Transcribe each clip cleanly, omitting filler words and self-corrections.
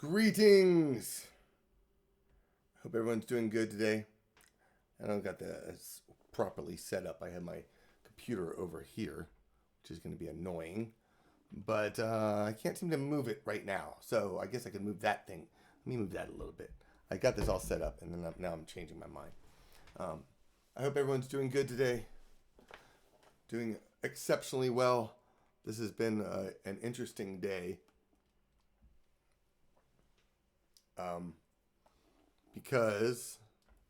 Greetings! Hope everyone's doing good today. I don't got this properly set up. I have my computer over here, which is going to be annoying. But I can't seem to move it right now. So I guess I can move that thing. Let me move that a little bit. I got this all set up, and then now I'm changing my mind. I hope everyone's doing good today. Doing exceptionally well. This has been an interesting day. Because,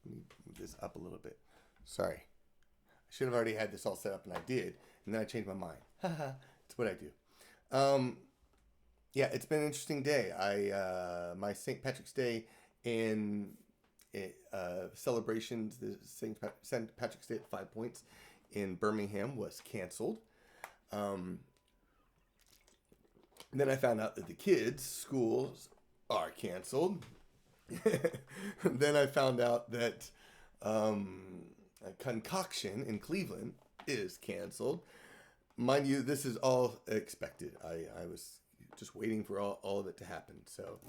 let me move this up a little bit. Sorry. I should have already had this all set up, and I did. And then I changed my mind. Haha, it's what I do. Yeah, it's been an interesting day. My St. Patrick's Day in celebrations, the St. Patrick's Day at 5 Points in Birmingham was canceled. Then I found out that the kids' schools are canceled. Then I found out that a Concoction in Cleveland is canceled. Mind you, this is all expected. I was just waiting for all of it to happen. So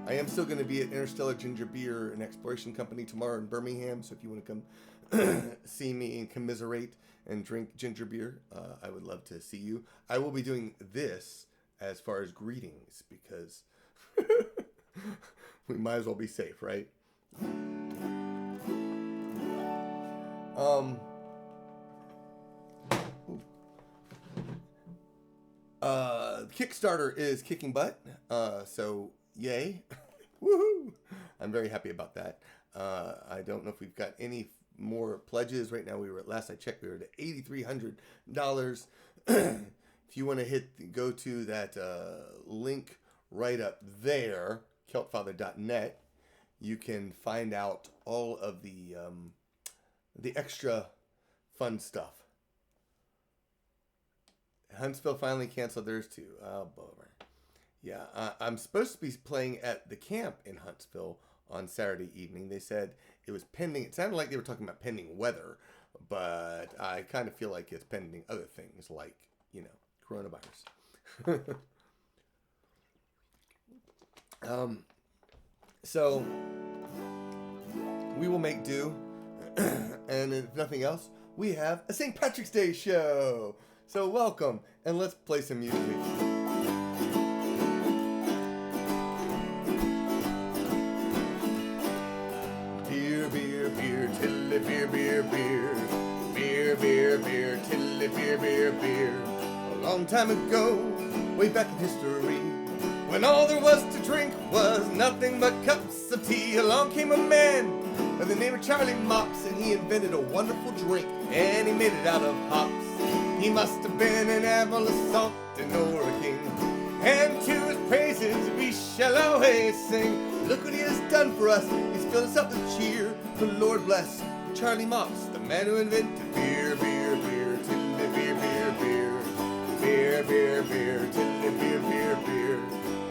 I am still going to be at Interstellar Ginger Beer and Exploration Company tomorrow in Birmingham. So if you want to come see me and commiserate and drink ginger beer, I would love to see you. I will be doing this as far as greetings because we might as well be safe, right? Kickstarter is kicking butt, so yay. Woohoo! I'm very happy about that. I don't know if we've got any more pledges right now. Last I checked, we were at $8,300. If you want to go to that link right up there, Celtfather.net, you can find out all of the extra fun stuff. Huntsville finally canceled theirs too. Oh, bummer. Yeah, I'm supposed to be playing at the camp in Huntsville on Saturday evening. They said it was pending. It sounded like they were talking about pending weather, but I kind of feel like it's pending other things like, coronavirus. So we will make do. And if nothing else, we have a St. Patrick's Day show. So welcome, and let's play some music. Beer, beer, beer, tilly, beer, beer, beer. Beer, beer, beer, tilly, beer, beer, beer. A long time ago, way back in history, when all there was to drink was nothing but cups of tea, along came a man by the name of Charlie Mops, and he invented a wonderful drink, and he made it out of hops. He must have been an animal of salt and king, and to his praises we shall always sing. Look what he has done for us, he's filled us up with cheer. The Lord bless Charlie Mops, the man who invented beer, beer, beer, tilly, beer, beer, beer. Beer, beer, beer, tilly, beer, beer, beer.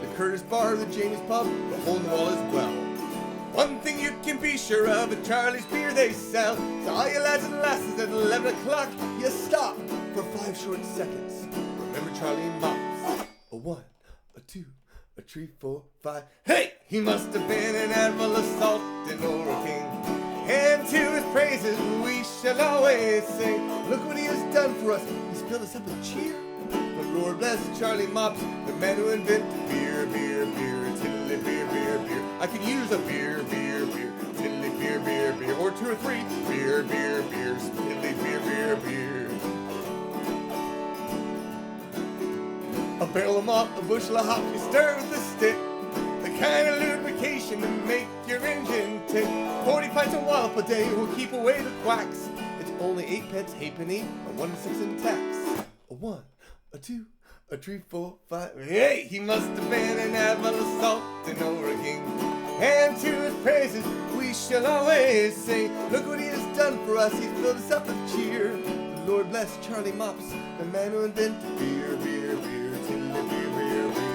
The Curtis Bar, the Jamie's Pub, the hole in the wall as well. One thing you can be sure of, at Charlie's Beer they sell. So all you lads and lasses at 11 o'clock, you stop for 5 short seconds. Remember Charlie Mops. A 1, a 2, a 3, 4, 5. Hey! He must have been an admiral of salt and king, and to his praises we shall always sing. Look what he has done for us, he's filled us up with cheer. The Lord bless Charlie Mops, the man who invented beer, beer, beer, tilly, beer, beer, beer. I could use a beer, beer, beer, tilly, beer, beer, beer, or 2 or 3. Beer, beer, beer, tilly, beer, beer, beer. A barrel of malt, a bushel of hop, you stir with a stick. The kind of lubrication to make your engine tick. 40 pints of wallop a day will keep away the quacks. It's only 8 pence halfpenny, a 1 6 in tax. A 1, a 2, a 3, 4, 5. Hey, he must have been an admiral of salt and king, and to his praises we shall always sing. Look what he has done for us, he's filled us up with cheer. The Lord bless Charlie Mops, the man who invented beer, beer, beer, tilly, beer, beer, beer.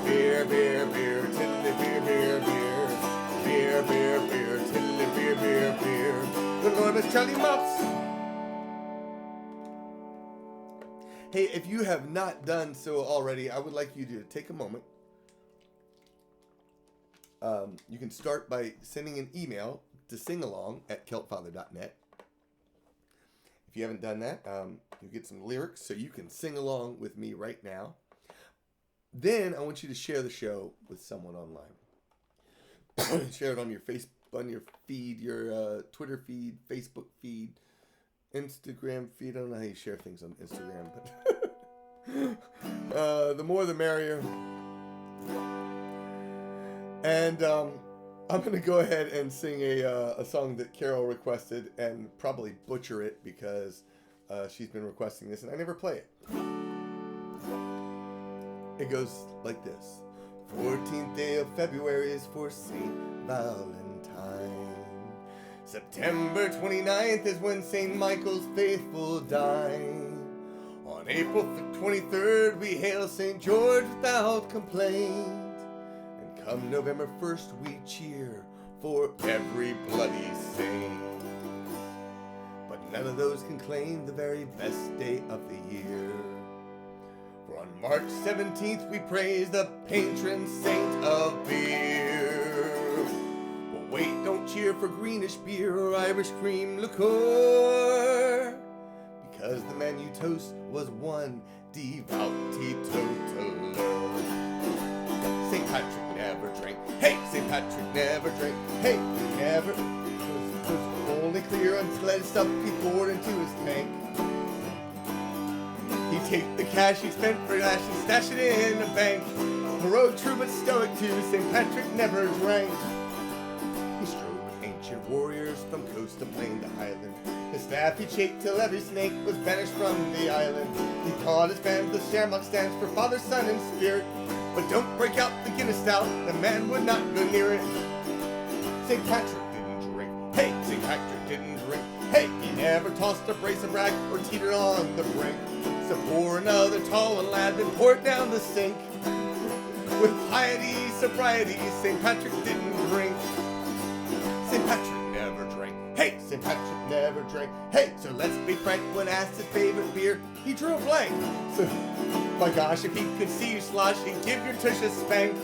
Beer, beer, beer, tilly, beer, beer, beer. Beer, beer, beer, tilly, beer, beer, beer. The Lord bless Charlie Mops. Hey, if you have not done so already, I would like you to take a moment You can start by sending an email to singalong@celtfather.net. If you haven't done that, you get some lyrics so you can sing along with me right now. Then I want you to share the show with someone online. Share it on your feed, your Twitter feed, Facebook feed, Instagram feed. I don't know how you share things on Instagram, but the more the merrier. And I'm going to go ahead and sing a song that Carol requested and probably butcher it because she's been requesting this and I never play it. It goes like this. 14th day of February is for St. Valentine. September 29th is when St. Michael's faithful dine. On April 23rd we hail St. George without complaint. And come November 1st we cheer for every bloody saint. But none of those can claim the very best day of the year. For on March 17th we praise the patron saint of beer. Well, wait, don't cheer for greenish beer or Irish cream liqueur, because the man you toast was one devout teetotaler. St. Patrick never drank. Hey, St. Patrick never drank. Hey, he never was only clear until his stuff he poured into his tank. He'd take the cash he spent for dash and stash it in a bank. Heroic, true, but stoic too, St. Patrick never drank. He strode with ancient warriors from coast to plain to island. His staff he'd shake till every snake was banished from the island. He called his band the Shamrock stands for Father, Son, and Spirit. But don't break out the Guinness stout, the man would not go near it. St. Patrick didn't drink. Hey, St. Patrick didn't drink. Hey, he never tossed a brace of rag or teetered on the brink. So pour another tall one, lad, then pour it down the sink. With piety, sobriety, St. Patrick didn't drink. St. Patrick never drank. Hey, St. Patrick never drank. Hey, so let's be frank, when asked his favorite beer, he drew a blank. So, my gosh, if he could see you slosh, he'd give your tush a spank.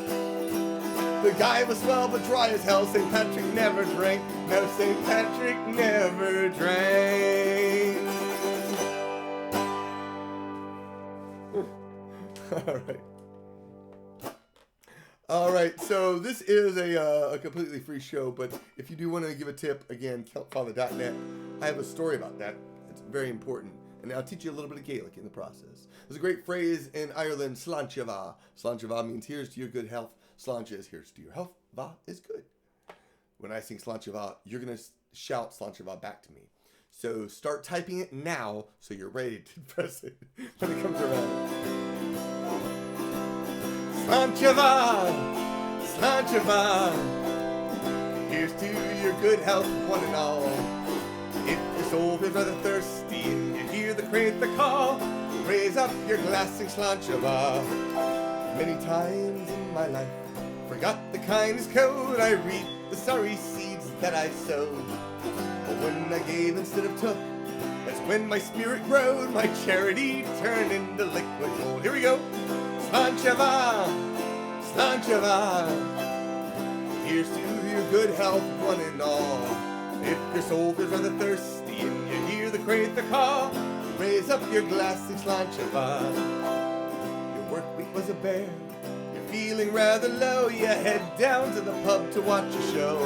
The guy was swell but dry as hell, St. Patrick never drank. No, St. Patrick never drank. All right, so this is a completely free show, but if you do want to give a tip, again, celtfather.net, I have a story about that. It's very important, and I'll teach you a little bit of Gaelic in the process. There's a great phrase in Ireland, Sláinte Sláinte means here's to your good health. Sláinte is here's to your health. Va is good. When I sing Sláinte, you're going to shout Sláinte back to me. So start typing it now so you're ready to press it when it comes around. Sláinte, here's to your good health, one and all. If your soul feels rather thirsty and you hear the crate the call, raise up your glass and Sláinte. Many times in my life, forgot the kindest code. I reap the sorry seeds that I sowed. But when I gave instead of took, that's when my spirit growed. My charity turned into liquid gold. Here we go. Sláinte, here's to your good health, one and all. If your soul feels rather thirsty and you hear the crate the call, raise up your glass and Sláinte. Your work week was a bear. You're feeling rather low. You head down to the pub to watch a show.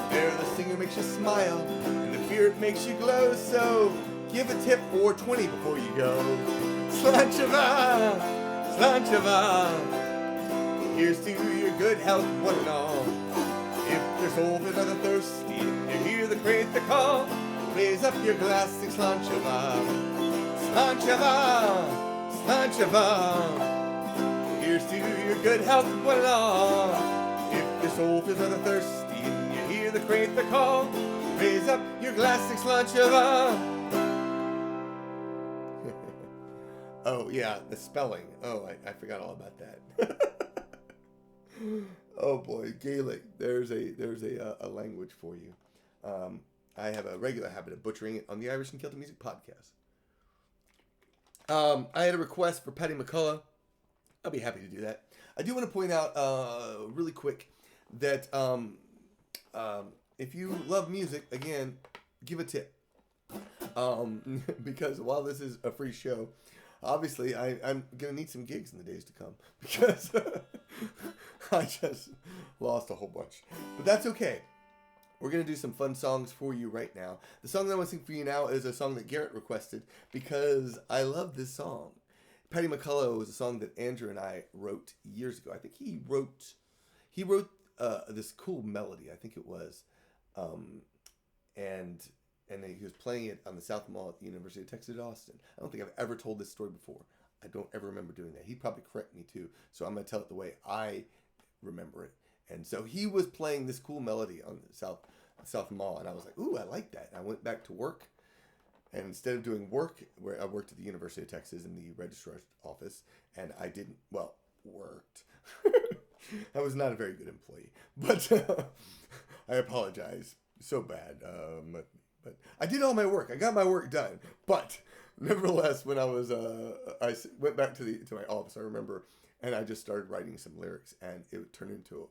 There the singer makes you smile and the beer makes you glow. So give a tip for $20 before you go. Sláinte, here's to your good health, one and all. If your soul feels rather thirsty and you hear the crate the call, raise up your glass and Sláinte. Here's to your good health, one and all. If your soul feels rather thirsty and you hear the crate the call, raise up your glass and Sláinte. Oh yeah, the spelling. Oh, I forgot all about that. Oh boy, Gaelic. There's a language for you. I have a regular habit of butchering it on the Irish and Celtic Music podcast. I had a request for Paddy Mccullough. I'll be happy to do that. I do want to point out really quick that if you love music, again, give a tip. Because while this is a free show, obviously I'm going to need some gigs in the days to come because I just lost a whole bunch. But that's okay. We're going to do some fun songs for you right now. The song that I want to sing for you now is a song that Garrett requested because I love this song. Patty Mccullough was a song that Andrew and I wrote years ago. I think he wrote this cool melody, I think it was. And he was playing it on the South Mall at the University of Texas at Austin. I don't think I've ever told this story before. I don't ever remember doing that. He'd probably correct me too. So I'm going to tell it the way I remember it. And so he was playing this cool melody on the South Mall. And I was like, ooh, I like that. And I went back to work. And instead of doing work, where I worked at the University of Texas in the registrar's office, and I didn't, worked. I was not a very good employee. But I apologize so bad. But I did all my work. I got my work done. But nevertheless, when I went back to my office, I remember, and I just started writing some lyrics, and it turned into.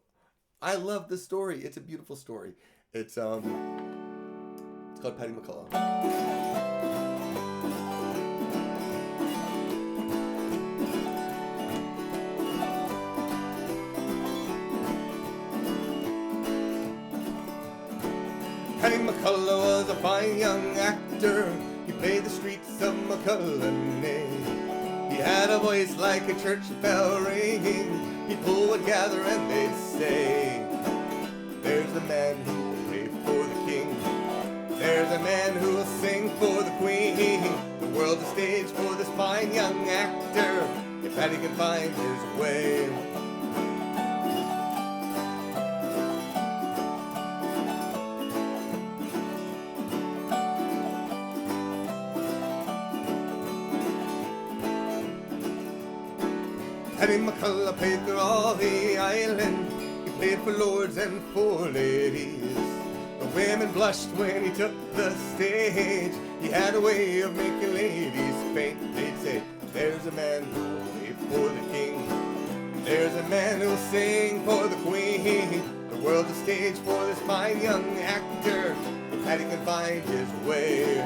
I love this story. It's a beautiful story. It's called Patty Mccullough. Patty Mccullough was a fine young actor. He played the streets of Mccullough. He had a voice like a church bell ringing. People would gather and they'd say, there's a man who will play for the king. There's a man who will sing for the queen. The world's a stage for this fine young actor, if Patty can find his way. Patty Mccullough played through all the island. He played for lords and for ladies. The women blushed when he took the stage. He had a way of making ladies faint. They'd say, there's a man who will play for the king. There's a man who'll sing for the queen. The world's a stage for this fine young actor, if Patty can find his way.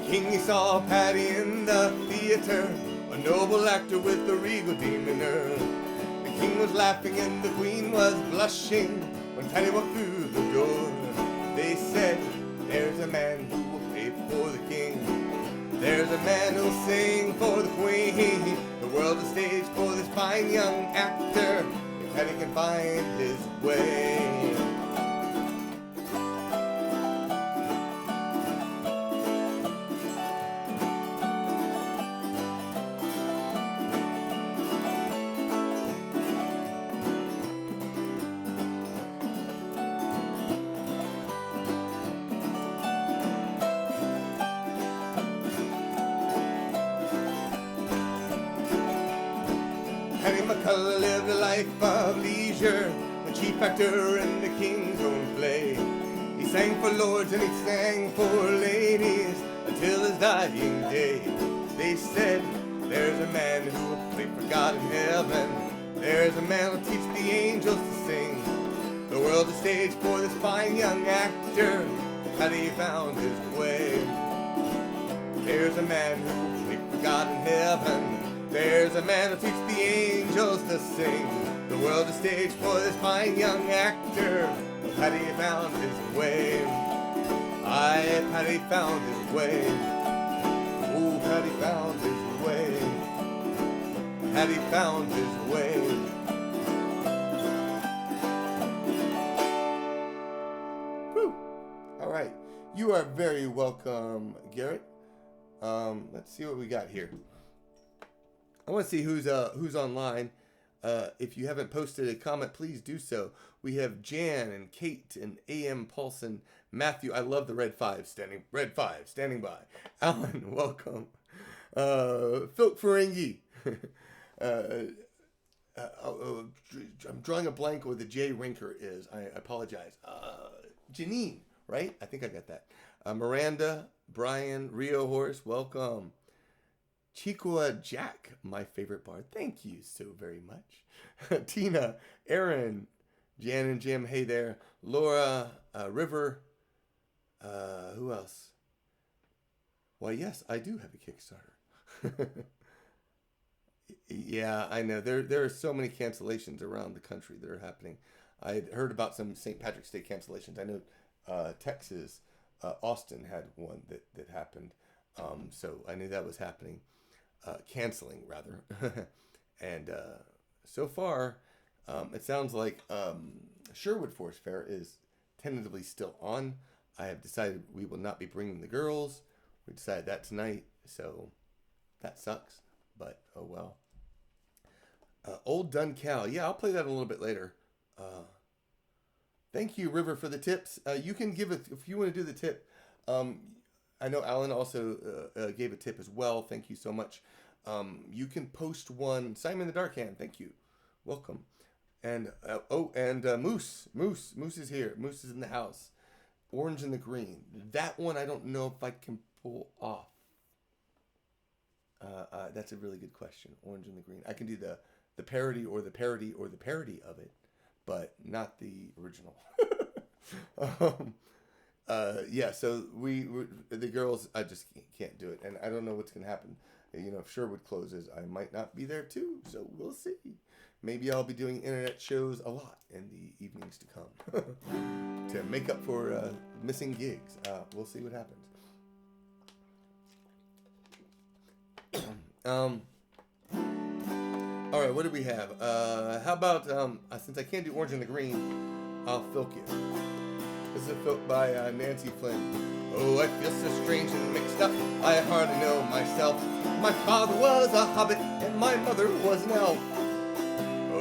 He saw Patty in the theater, a noble actor with a regal demeanor. The king was laughing and the queen was blushing when Patty walked through the door. They said, there's a man who will play for the king. There's a man who'll sing for the queen. The world's a stage for this fine young actor, if Patty can find his way. Patty Mccullough lived a life of leisure, the chief actor in the king's own play. He sang for lords and he sang for ladies until his dying day. They said, there's a man who will play for God in heaven. There's a man who'll teach the angels to sing. The world's a stage for this fine young actor, Patty found his way. There's a man who will play for God in heaven. There's a man who teaches the angels to sing. The world's a stage for this fine young actor, Patty found his way. Patty found his way. Oh, Patty found his way. Patty found his way. Whew. All right. You are very welcome, Garrett. Let's see what we got here. I want to see who's online. If you haven't posted a comment, please do so. We have Jan and Kate and A.M. Paulson, Matthew. I love the red five standing by. Alan, welcome. Philip Ferengi. I'm drawing a blank where the J Rinker is. I apologize. Janine, right? I think I got that. Miranda, Brian, Rio Horse, welcome. Chiqua Jack, my favorite bard. Thank you so very much. Tina, Aaron, Jan and Jim, hey there. Laura, River, who else? Why, yes, I do have a Kickstarter. Yeah, I know. There are so many cancellations around the country that are happening. I heard about some St. Patrick's Day cancellations. I know Texas, Austin had one that happened. So I knew that was happening. Canceling, rather. And so far, it sounds like Sherwood Forest Fair is tentatively still on. I have decided we will not be bringing the girls. We decided that tonight, so that sucks. But oh well. Old Dun Cow. Yeah, I'll play that a little bit later. Thank you, River, for the tips. You can give it if you want to do the tip. I know Alan also gave a tip as well. Thank you so much. You can post one. Simon the Dark Hand. Thank you. Welcome. And Moose is here. Moose is in the house. Orange and the Green. That one I don't know if I can pull off. That's a really good question. Orange and the Green. I can do the parody or the parody or the parody of it, but not the original. Yeah, so the girls, I just can't do it, and I don't know what's gonna happen. You know, if Sherwood closes, I might not be there too, so we'll see. Maybe I'll be doing internet shows a lot in the evenings to come to make up for missing gigs. We'll see what happens. All right, what do we have? How about since I can't do Orange and the Green, I'll filk it. This is a filk by Nancy Flynn. Oh, I feel so strange and mixed up, I hardly know myself. My father was a hobbit and my mother was an elf.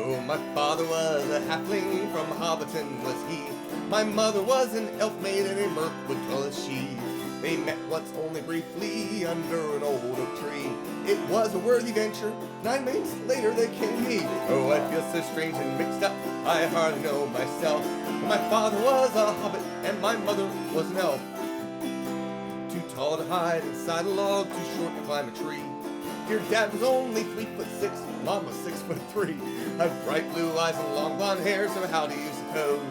Oh, my father was a halfling, from Hobbiton was he. My mother was an elf maid and a Mirkwood was she. They met once only briefly under an old oak tree. It was a worthy venture, 9 months later they came to me. Oh, I feel so strange and mixed up, I hardly know myself. My father was a hobbit and my mother was an elf. Too tall to hide inside a log, too short to climb a tree. Your dad was only 3'6", Mom was 6'3". Had bright blue eyes and long blonde hair, so how do you suppose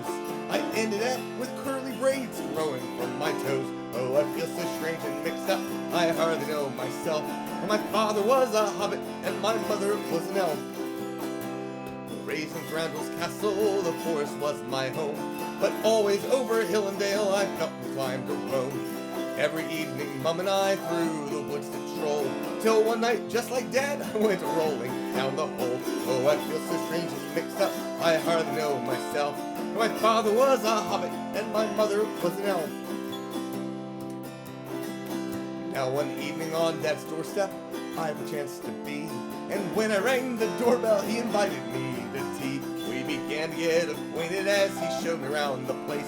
I ended up with curly braids growing from my toes? Oh, I feel so strange and mixed up, I hardly know myself. My father was a hobbit and my mother was an elf. Raised in Thranduil's castle, the forest was my home, but always over hill and dale I felt inclined to roam. Every evening Mum and I through the woods to stroll, till one night, just like Dad, I went rolling down the hole. Oh, I feel so strange and mixed up, I hardly know myself. My father was a hobbit and my mother was an elf. Now one evening on Dad's doorstep, I had a chance to be, and when I rang the doorbell, he invited me to tea. We began to get acquainted as he showed me around the place.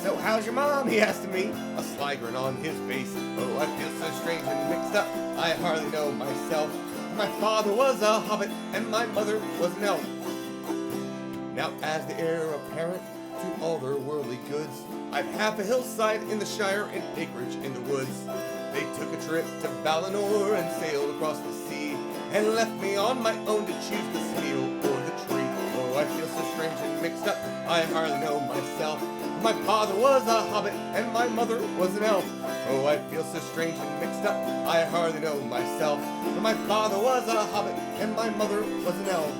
So how's your mom, he asked me, a sly grin on his face. Oh, I feel so strange and mixed up, I hardly know myself. My father was a hobbit and my mother was an elf. Now as the heir apparent to all their worldly goods, I've half a hillside in the Shire and acreage in the woods. They took a trip to Valinor and sailed across the sea, and left me on my own to choose the steel or the tree. Oh, I feel so strange and mixed up, I hardly know myself. My father was a hobbit and my mother was an elf. Oh, I feel so strange and mixed up, I hardly know myself. My father was a hobbit and my mother was an elf.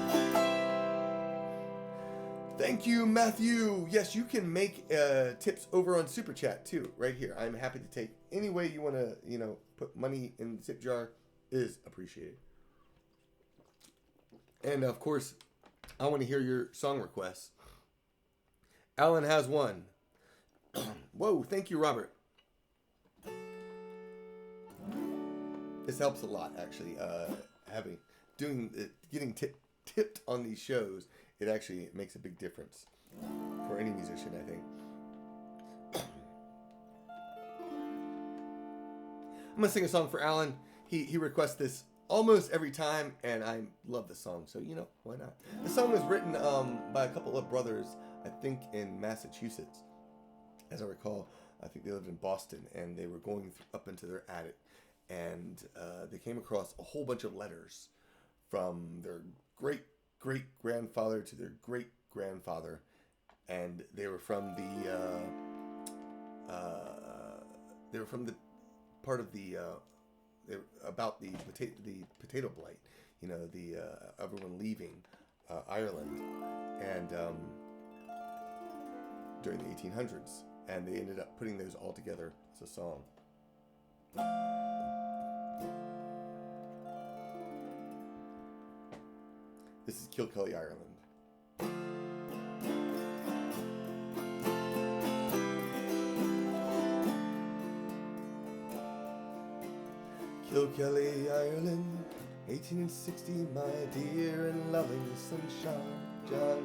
Thank you, Matthew. Yes, you can make tips over on Super Chat too, right here. I'm happy to take any way you want to, put money in the tip jar is appreciated. And of course, I want to hear your song requests. Alan has one. Whoa, thank you, Robert. This helps a lot, actually. Getting tipped on these shows. It actually makes a big difference for any musician, I think. I'm gonna sing a song for Alan. He requests this almost every time, and I love the song, so why not? The song was written by a couple of brothers, I think in Massachusetts. as I recall, I think they lived in Boston, and they were going up into their attic, and they came across a whole bunch of letters from their great-great-grandfather to their great-grandfather, and they were from the part of the about the potato blight, the everyone leaving Ireland, and during the 1800s, and they ended up putting those all together as a song. This is Kilkelly, Ireland. Kilkelly, Ireland, 1860, my dear and loving sunshine, John.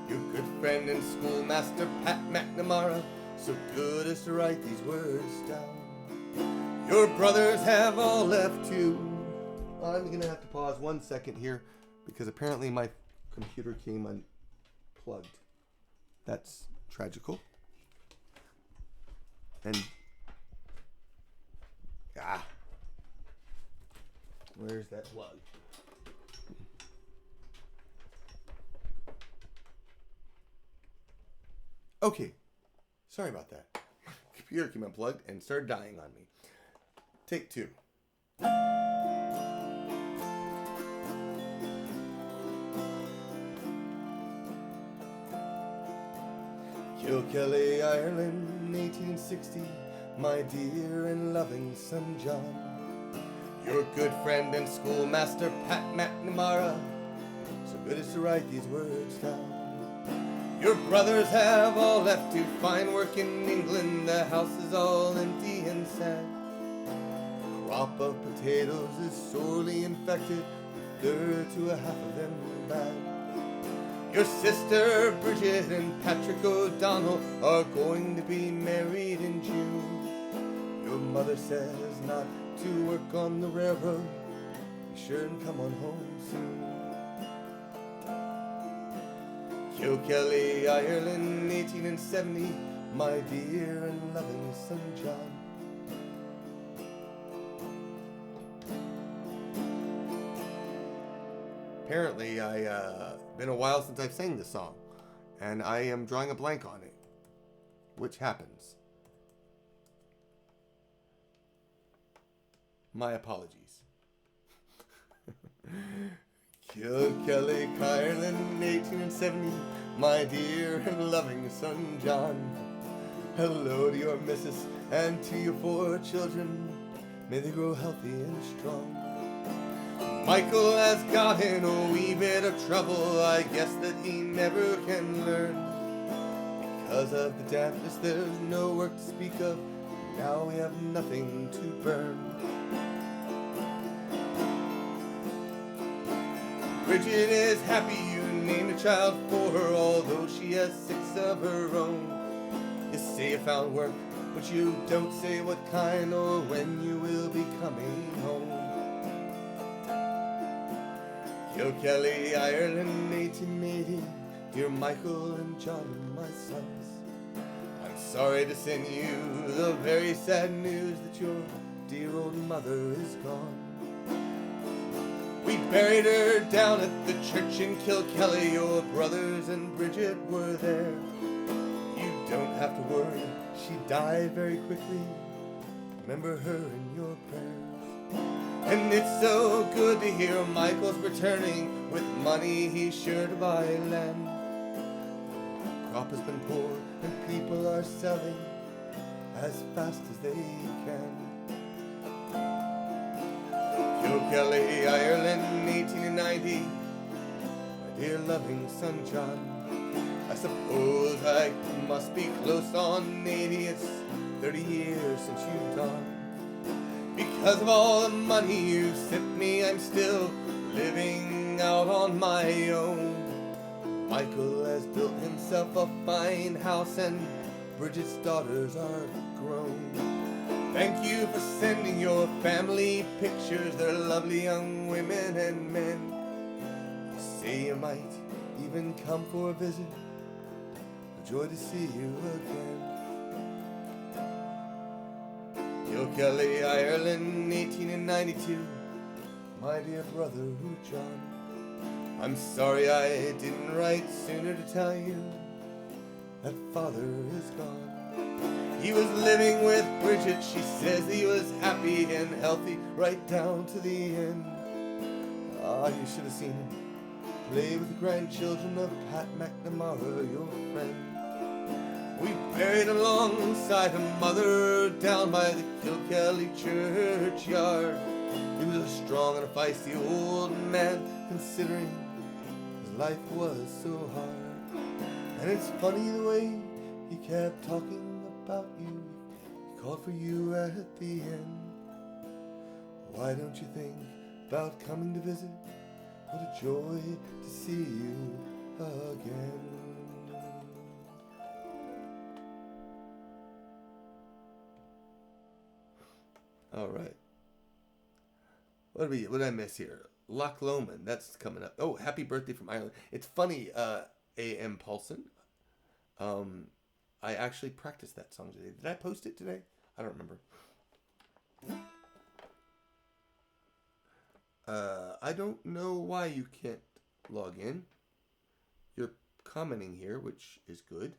Your good friend and schoolmaster Pat McNamara, so good as to write these words down. Your brothers have all left you. I'm gonna have to pause 1 second here because apparently my computer came unplugged. That's tragical. And where's that plug? Okay, sorry about that. Computer came unplugged and started dying on me. Take 2. Kilkelly, Ireland, 1860, my dear and loving son John. Your good friend and schoolmaster Pat McNamara, so good as to write these words down. Your brothers have all left to find work in England, the house is all empty and sad. The crop of potatoes is sorely infected, a third to a half of them bad. Your sister Bridget and Patrick O'Donnell are going to be married in June. Your mother says not to work on the railroad, be sure and come on home soon. Kilkelly, Ireland, 1870, my dear and loving son John. Apparently, been a while since I've sang this song, and I am drawing a blank on it, which happens. My apologies. Kilkelly, Ireland, 1870, my dear and loving son John. Hello to your missus and to your 4 children, may they grow healthy and strong. Michael has got in a wee bit of trouble, I guess that he never can learn. Because of the dampness there's no work to speak of, now we have nothing to burn. Bridget is happy you named a child for her, although she has 6 of her own. You say you found work, but you don't say what kind or when you will be coming home. Kilkelly, Ireland, 1880, dear Michael and John, my sons. I'm sorry to send you the very sad news that your dear old mother is gone. We buried her down at the church in Kilkelly, your brothers and Bridget were there. You don't have to worry, she died very quickly, remember her in your prayers. And it's so good to hear Michael's returning, with money he's sure to buy land. The crop has been poor and people are selling as fast as they can. Kilkelly, Ireland, 1890, my dear loving son John. I suppose I must be close on 80, it's 30 years since you've gone. Because of all the money you sent me, I'm still living out on my own. Michael has built himself a fine house and Bridget's daughters are grown. Thank you for sending your family pictures, they're lovely young women and men. You say you might even come for a visit, a joy to see you again. Kilkelly, Ireland, 1892. My dear brother John, I'm sorry I didn't write sooner to tell you that father is gone. He was living with Bridget, she says he was happy and healthy right down to the end. Ah, you should have seen him play with the grandchildren of Pat McNamara, your friend. We buried alongside her mother down by the Kilkelly churchyard. He was a strong and a feisty old man, considering his life was so hard. And it's funny the way he kept talking about you. He called for you at the end. Why don't you think about coming to visit? What a joy to see you again. All right. What did I miss here? Loch Lomond, that's coming up. Oh, happy birthday from Ireland. It's funny, A.M. Paulson. I actually practiced that song today. Did I post it today? I don't remember. I don't know why you can't log in. You're commenting here, which is good.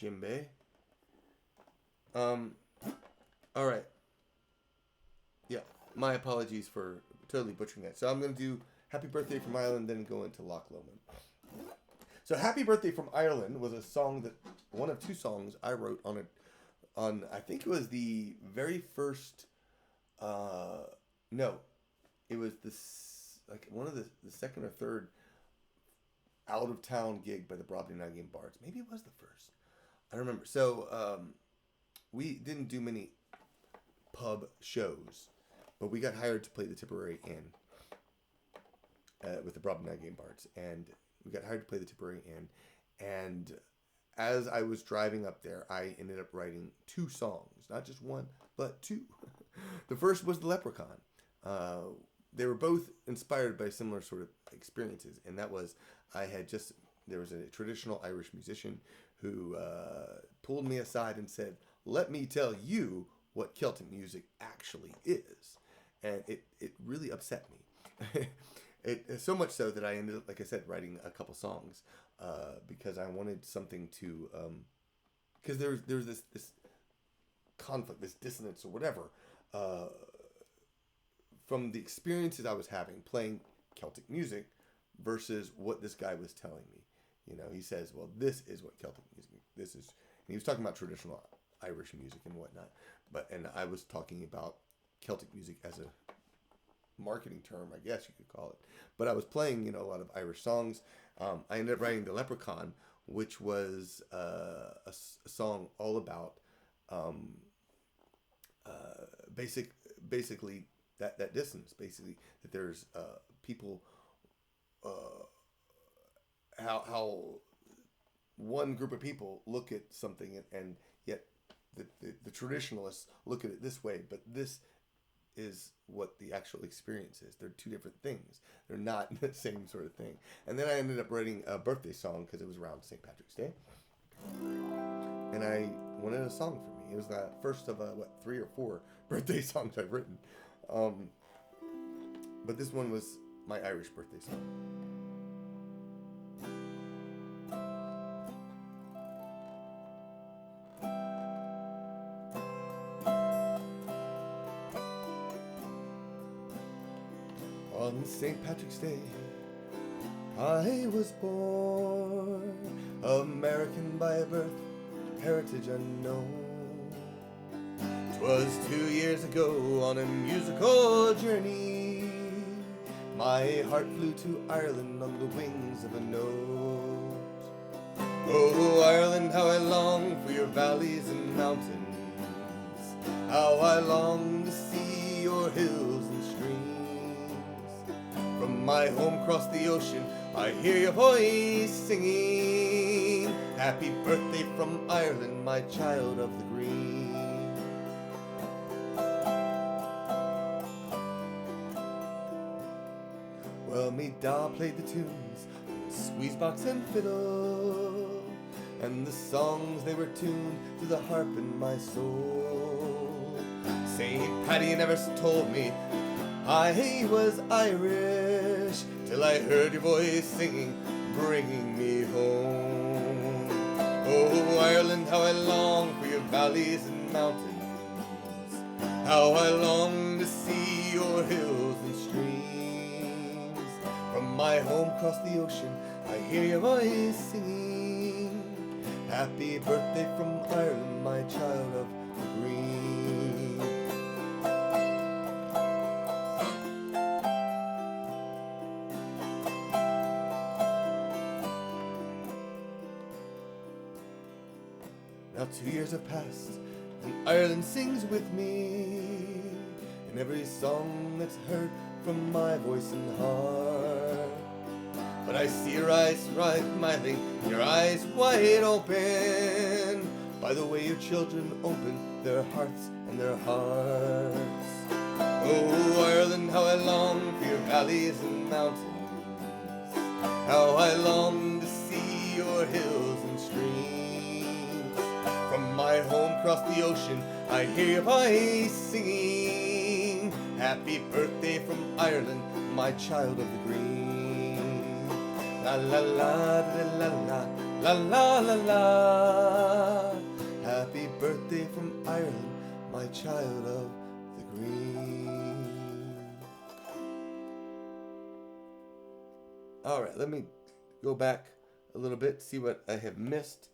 Jimbe. All right. Yeah, my apologies for totally butchering that. So I'm going to do Happy Birthday from Ireland, then go into Loch Lomond. So Happy Birthday from Ireland was a song that, one of two songs I wrote on I think it was the very first, no, it was like one of the second or third out of town gig by the Brobding Nagin Bards. Maybe it was the first. I don't remember. So we didn't do many pub shows, but we got hired to play the Tipperary Inn with the Brobding Nagin Bards, and we got hired to play the Tipperary Inn. And as I was driving up there, I ended up writing two songs, not just one, but two. The first was the Leprechaun. They were both inspired by similar sort of experiences, and that was there was a traditional Irish musician who pulled me aside and said, "Let me tell you what Celtic music actually is," and it really upset me. It so much so that I ended up, like I said, writing a couple songs because I wanted something to because there's this conflict, this dissonance, or whatever. From the experiences I was having playing Celtic music versus what this guy was telling me. You know, he says, well, this is what Celtic music, this is, and he was talking about traditional Irish music and whatnot, and I was talking about Celtic music as a marketing term, I guess you could call it, but I was playing, a lot of Irish songs. I ended up writing the Leprechaun, which was a song all about basically that distance, basically that there's people, how one group of people look at something and yet the traditionalists look at it this way, but this is what the actual experience is. They're two different things. They're not the same sort of thing. And then I ended up writing a birthday song because it was around St. Patrick's Day. And I wanted a song for me. It was the first of 3 or 4 birthday songs I've written. But this one was my Irish birthday song. On St. Patrick's Day, I was born, American by birth, heritage unknown. 'Twas 2 years ago on a musical journey, my heart flew to Ireland on the wings of a note. Oh, Ireland, how I long for your valleys and mountains, how I long to see your hills and streams. From my home across the ocean, I hear your voice singing, happy birthday from Ireland, my child of the green. Well, me da played the tunes, squeezebox and fiddle, and the songs they were tuned to the harp in my soul. St. Paddy never told me I was Irish, till I heard your voice singing, bringing me home. Oh, Ireland, how I long for your valleys and mountains, how I long to see your hills and streams. From my home across the ocean, I hear your voice singing, happy birthday from Ireland, my child of the green. Now 2 years have passed, and Ireland sings with me in every song that's heard from my voice and heart. But I see your eyes smiling, your eyes wide open, by the way your children open their hearts and their hearts. Oh, Ireland, how I long for your valleys and mountains, how I long to see your hills and streams. From my home across the ocean, I hear your voice singing, happy birthday from Ireland, my child of the green. La la la la la la la la la. Happy birthday from Ireland, my child of the green. All right, let me go back a little bit, see what I have missed.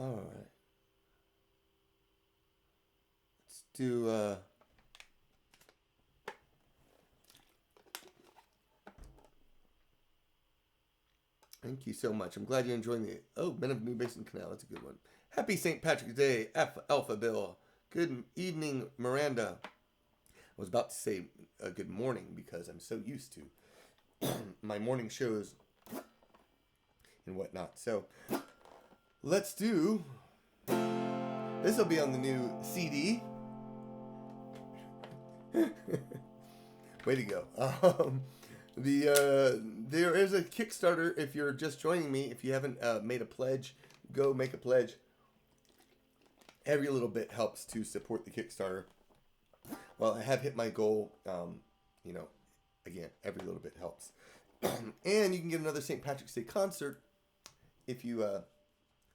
All right. Let's do thank you so much. I'm glad you're enjoying the Men of New Basin Canal. That's a good one. Happy St. Patrick's Day, Alpha Bill. Good evening, Miranda. I was about to say good morning because I'm so used to my morning shows and whatnot. So let's do, this will be on the new CD. Way to go. There is a Kickstarter. If you're just joining me, if you haven't made a pledge, go make a pledge. Every little bit helps to support the Kickstarter. Well, I have hit my goal. Again, every little bit helps. And you can get another St. Patrick's Day concert if you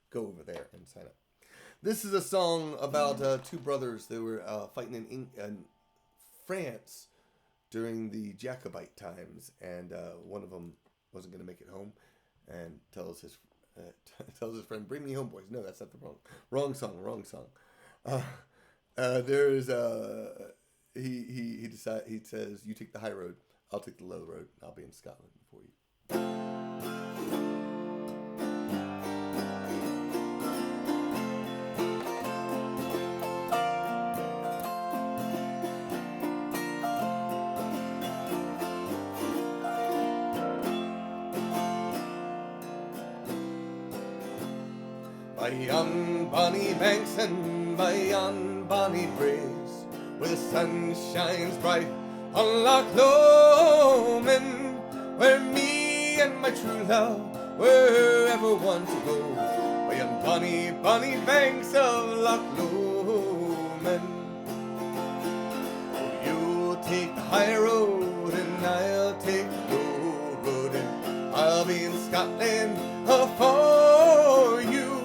go over there and sign up. This is a song about two brothers that were fighting in France during the Jacobite times, and one of them wasn't going to make it home, and tells his friend, "Bring me home, boys." No, that's not the wrong song. He says, "You take the high road, I'll take the low road. I'll be in Scotland before you." By yon bonny banks and by yon bonny braes, where the sun shines bright on Loch Lomond, where me and my true love were ever one to go. By yon bonny, bonny banks of Loch Lomond. Oh, you'll take the high road and I'll take the low road, and I'll be in Scotland for you.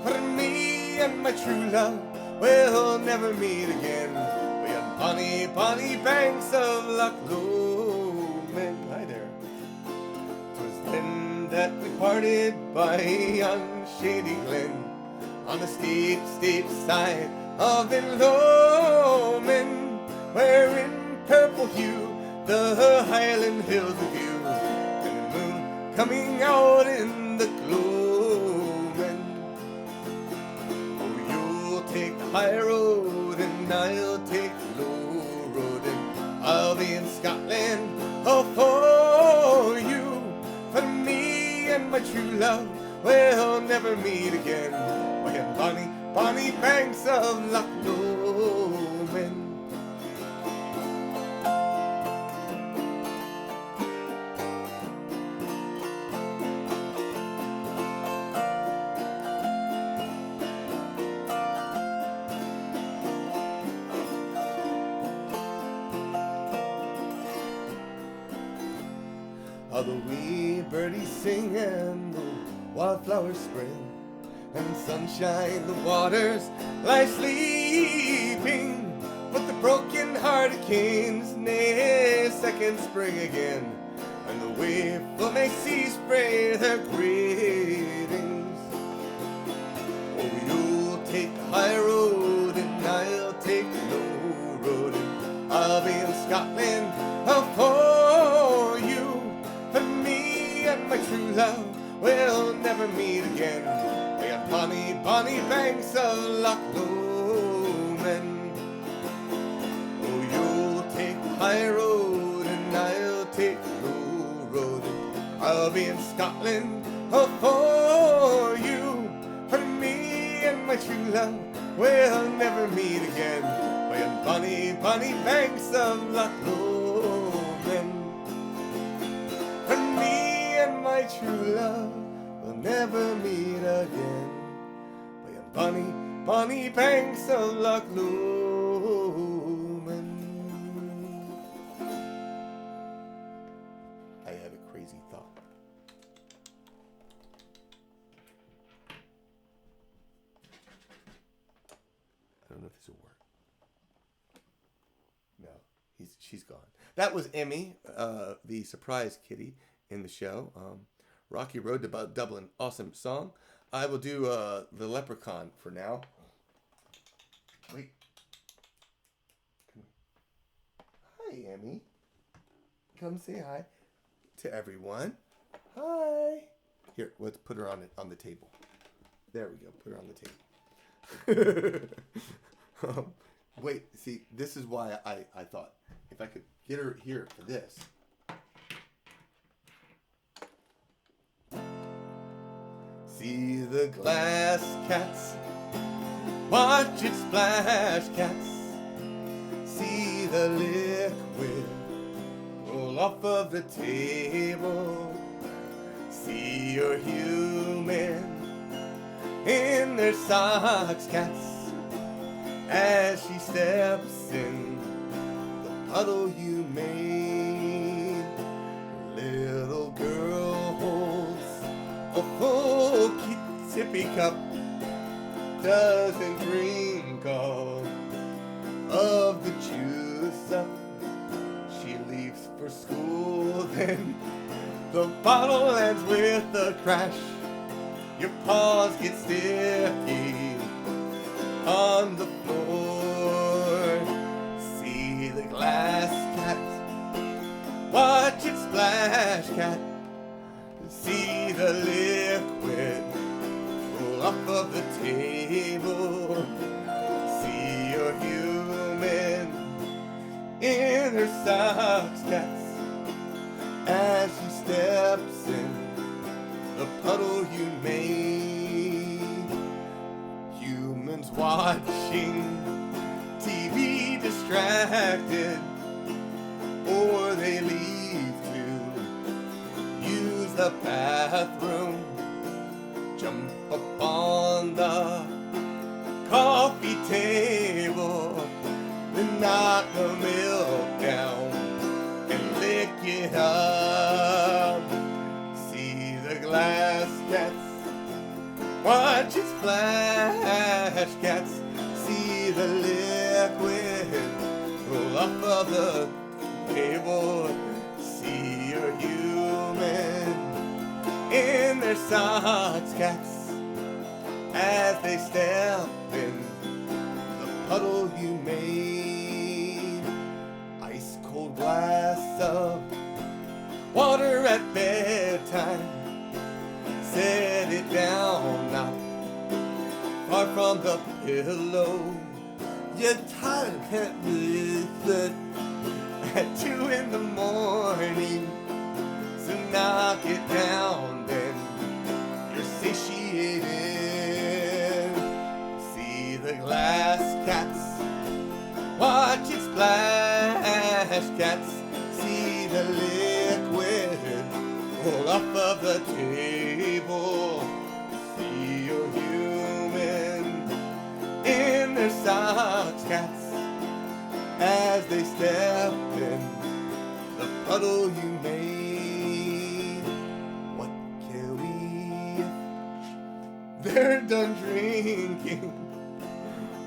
For me and my true love will never meet again. We on bonny, bonny banks of Loch Lomond. Hi there. 'Twas then that we parted by yon shady glen, on the steep, steep side of Lomond, where in purple hue the Highland hills review, and the moon coming out in the glow. Take the high road and I'll take the low road, and I'll be in Scotland for you. For me and my true love will never meet again. By bonny, bonny banks of Loch Lomond. While the wee birdies sing and the wildflowers spring, and sunshine the waters lie sleeping, but the broken-hearted kings nae second spring again, and the wakeful may see spray their greetings. Oh, you'll take the high road and I'll take the low road, and I'll be in Scotland for you, and me and my true love will never meet again. By on bonny, bonny banks of Loch Lomond. Oh, you'll take the high road and I'll take the low road, and I'll be in Scotland for you, and me and my true love will never meet again. By on bonny, bonny banks of Loch Lomond, and me and my true love will never meet again. By on bonny, bonny banks of Loch Lomond. I had a crazy thought. I don't know if this will work. No, she's gone. That was Emmy, the surprise kitty in the show. Rocky Road to Dublin, awesome song. I will do the Leprechaun for now. Wait. Hi, Emmy. Come say hi to everyone. Hi. Here, let's put her on the table. There we go. Put her on the table. Wait, see, this is why I thought if I could get her here for this. See the glass cats, watch it splash cats. See the liquid roll off of the table. See your human in their socks cats, as she steps in the puddle you made. Little girl holds a full tippy cup, doesn't drink all of the juice up. She leaves for school, then the bottle lands with a crash. Your paws get sticky on the floor. See the glass cat, watch it splash cat. See the liquid roll off of the table. See your human in her socks cats, as she steps in the puddle you made. Humans watching TV distracted, or they leave to use the bathroom. Jump upon the coffee table, then knock the milk down and lick it up. See the glass cats, watch it splash cats. See the liquid roll off of the table. See your human in their socks cats, as they step in the puddle you made. Ice cold glass of water at bedtime. Set it down not far from the pillow. You're tired, can't believe it. At 2 in the morning, so knock it down, then you're satiated. See the glass cats, watch it splash cats. See the liquid roll off of the table. See your human in their socks cats, as they step in the puddle you made. they're done drinking.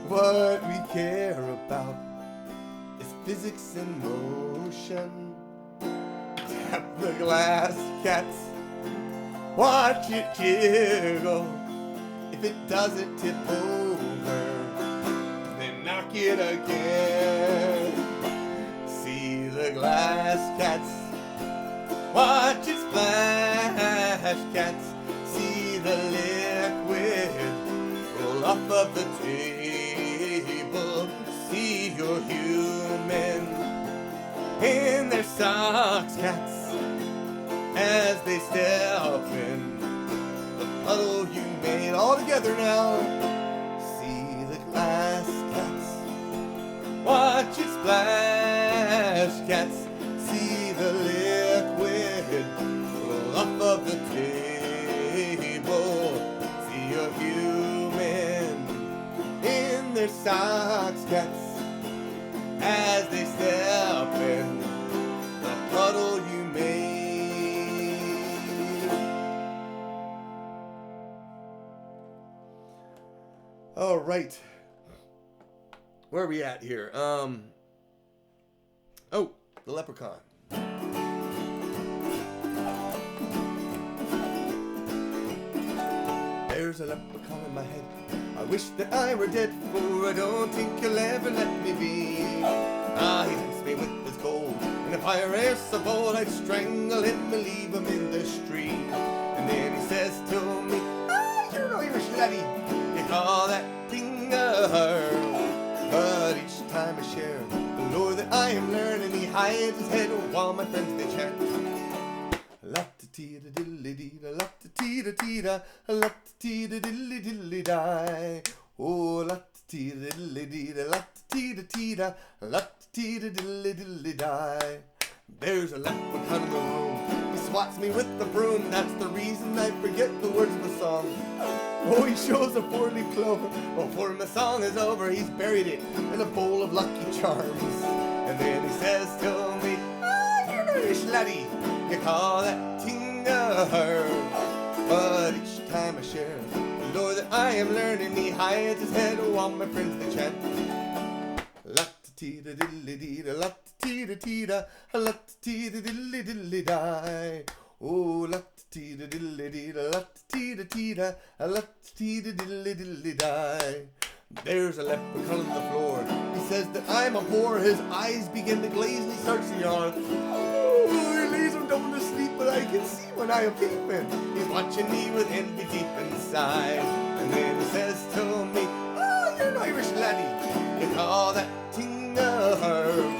What we care about is physics in motion. Tap the glass, cats, watch it jiggle. If it doesn't tip over, then knock it again. See the glass, cats, watch it splash, cats. See the liquid roll off of the table. See your human in their socks, cats, as they step in the puddle you made. All together now. See the glass, cats, watch it splash, cats. See the liquid roll off of the table. See your human in their socks, cats, as they step in the puddle you made. All right. Where are we at here? Oh, the Leprechaun. There's a leprechaun in my head. I wish that I were dead, for I don't think he'll ever let me be. He tempts me with his gold. And if I were e'er so bold, I'd strangle him and leave him in the street. And then he says to me, you're no Irish laddie, you call that thing a herb. But each time I share the lore that I am learning, he hides his head while my friends they chant. La-ta-tee-da-dilly-dee-da, la-ta-tee-da-tee-da, la-ta-tee-da-dilly-dilly-die. Oh, la-ta-tee-da-dilly-dee-da, la-ta-tee-da-tee-da, la-ta-tee-da-dilly-dilly-die. There's a leprechaun in the room. He swats me with the broom. That's the reason I forget the words of the song. Oh, he shows a four-leaf clover. Before my song is over, he's buried it in a bowl of Lucky Charms. And then he says to me, you're no Irish laddie, you call that ting a herb. But each time I share the lore that I am learning, he hides his head while my friends they chant. La-ta-tee-da-dilly-dee-da, la-ta-tee-da-tee-da, la-ta-tee-da-dilly-dilly-die. Oh, la-ta-tee-da-dilly-dee-da, la-ta-tee-da-tee-da, la-ta-tee-da-dilly-dilly-die. There's a leprechaun on the floor. He says that I'm a whore. His eyes begin to glaze and he starts to yawn. Oh, he lays him down to sleep, but I can see when I am peeping. He's watching me with envy deep inside. And then he says to me, you're an Irish laddie, you call that ting a herb.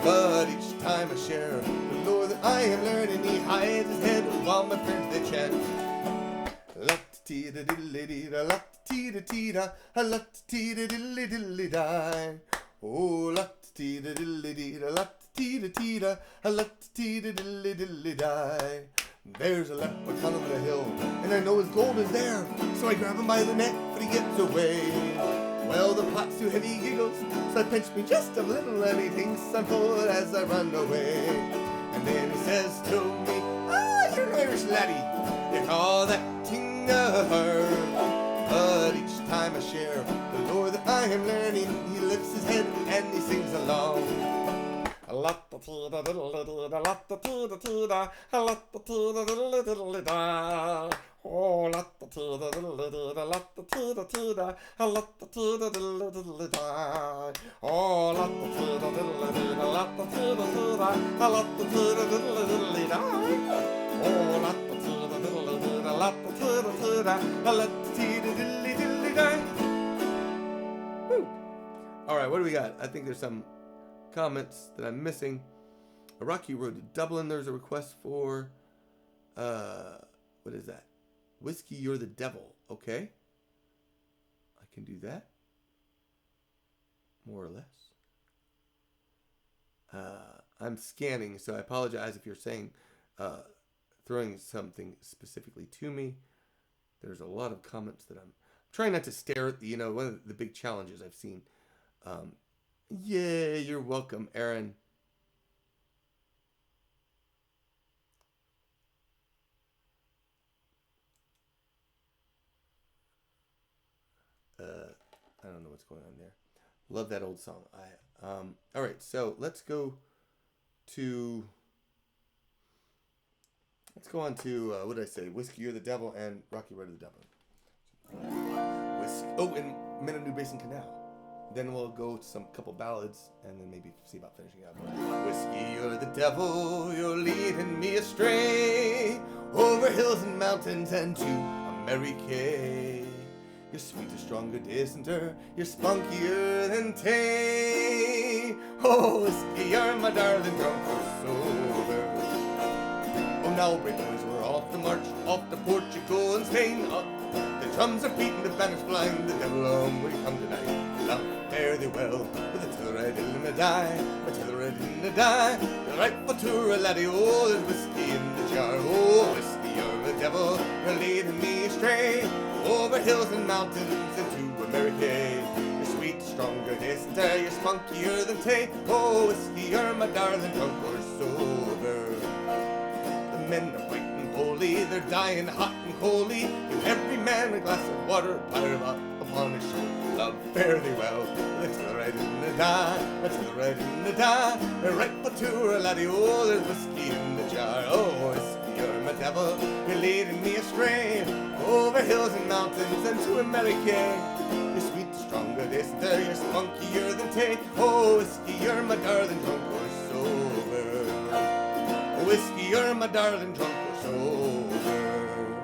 But each time I share the lore that I am learning, he hides his head while my friends they chant. La-ta-tee-da-dilly-dee-da, la-ta-tee-da-tee-da, la-ta-tee-da-dilly-dilly-die. Oh, la-ta-tee-da-dilly-dee-da, la-ta-tee-da-tee-da, la-ta-tee-da-dilly-dilly-die. There's a leprechaun on the hill, and I know his gold is there, so I grab him by the neck, but he gets away. Well, the pot's too heavy, he giggles, so I pinch me just a little, and he thinks I'm full as I run away. And then he says to me, you're an Irish laddie, you call that ting a herb. But each time I share the lore that I am learning, he lifts his head and he sings along. La-ta-tee-da-diddle-dee-da, la-ta-tee-da-tee-da, la-ta-tee-da-diddle-diddle-da. Oh, la-ta-tee-da-diddle-dee-da, la-ta-tee-da-tee-da, la-ta-tee-da-diddle-diddle-da. Oh, la-ta-tee-da-diddle-dee-da, la-ta-tee-da-tee-da, la-ta-tee-da-diddle-diddle-da. Oh, la-ta-tee-da-diddle-dee-da, la-ta-tee-da-tee-da, la-ta-tee-da-diddle-diddle-da. All right, what do we got? I think there's some comments that I'm missing. A Rocky Road to Dublin. There's a request for what is that? Whiskey You're the Devil. Okay, I can do that, more or less. I'm scanning, so I apologize if you're saying throwing something specifically to me. There's a lot of comments that I'm trying not to stare at. One of the big challenges I've seen. Yeah, you're welcome, Aaron. what's going on there. Love that old song. All right, so let's go on to what did I say? Whiskey You're the Devil and Rocky Road to the Devil. And Men of New Basin Canal. Then we'll go to some couple ballads and then maybe see about finishing up. Whiskey, you're the devil, you're leading me astray, over hills and mountains and to America. You're sweeter, stronger, distanter, you're spunkier than tay. Oh, whiskey, you're my darling, drunk or sober. Oh, now, brave boys, we're off the march, off to Portugal and Spain. The drums are beating, the banners flying, the devil home will come tonight. Love, fare thee well, with a till red in the die, a till red in the die. The rightful tour, laddie, oh, there's whiskey in the jar. Oh, whiskey, you're the devil, you're leading me astray, over hills and mountains into America. You're sweet, stronger, distanter, you're spunkier than tay. Oh, whiskey, you're my darling, drunk or sober. The men are white and holy, they're dying hot and coldly. Give every man a glass of water, pile up upon his shoulder. Love, fare thee well, let's the right in the die, let's the right in the die. A rightful tour, laddie, oh, there's whiskey in the jar. Oh, whiskey, you're my devil, you're leading me astray, over hills and mountains and to America. You're sweet, stronger, distanter, you're spunkier than tay. Oh, whiskey, you're my darling, drunk or sober. Oh, whiskey, you're my darling, drunk or sober.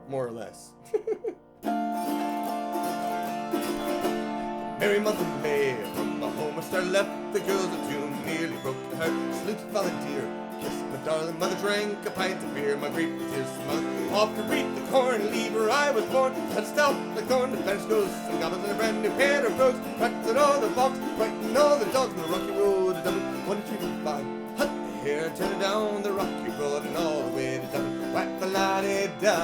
More or less. Merry month of May, from my home I star left, the girls are too nearly broke the heart. Salute volunteer, kissed my darling mother, drank a pint of beer, my grief tears smug. Off to reap the corn, leave where I was born, touched out the corn, the fence goes, some goblins in a brand new pair of brogues, cracked at all the box, frightened all the dogs on the rocky road to Dublin. 1, 2, 3, 5, hut the hair, turn it down the rocky road and all the way to Dublin. Whack the la-di-da.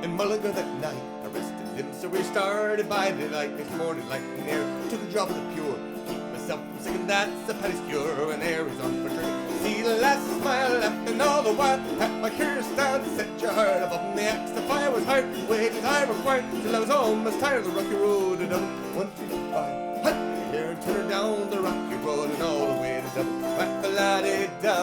In Mccullough that night, arrested him, so we started by daylight. Next morning, like an air, took a drop of the pure. Keep myself from singing, that's a Paddy's cure. And air is on for drink. See the last smile laughing all the while. Pat my curious down to set your heart above the axe. The fire was hard, wages I required, till I was almost tired of the rocky road to Dublin. 1, 2, 3, 5, hut the hair, turn her down the rocky road and all the way to Dublin. Whack the la-di-da.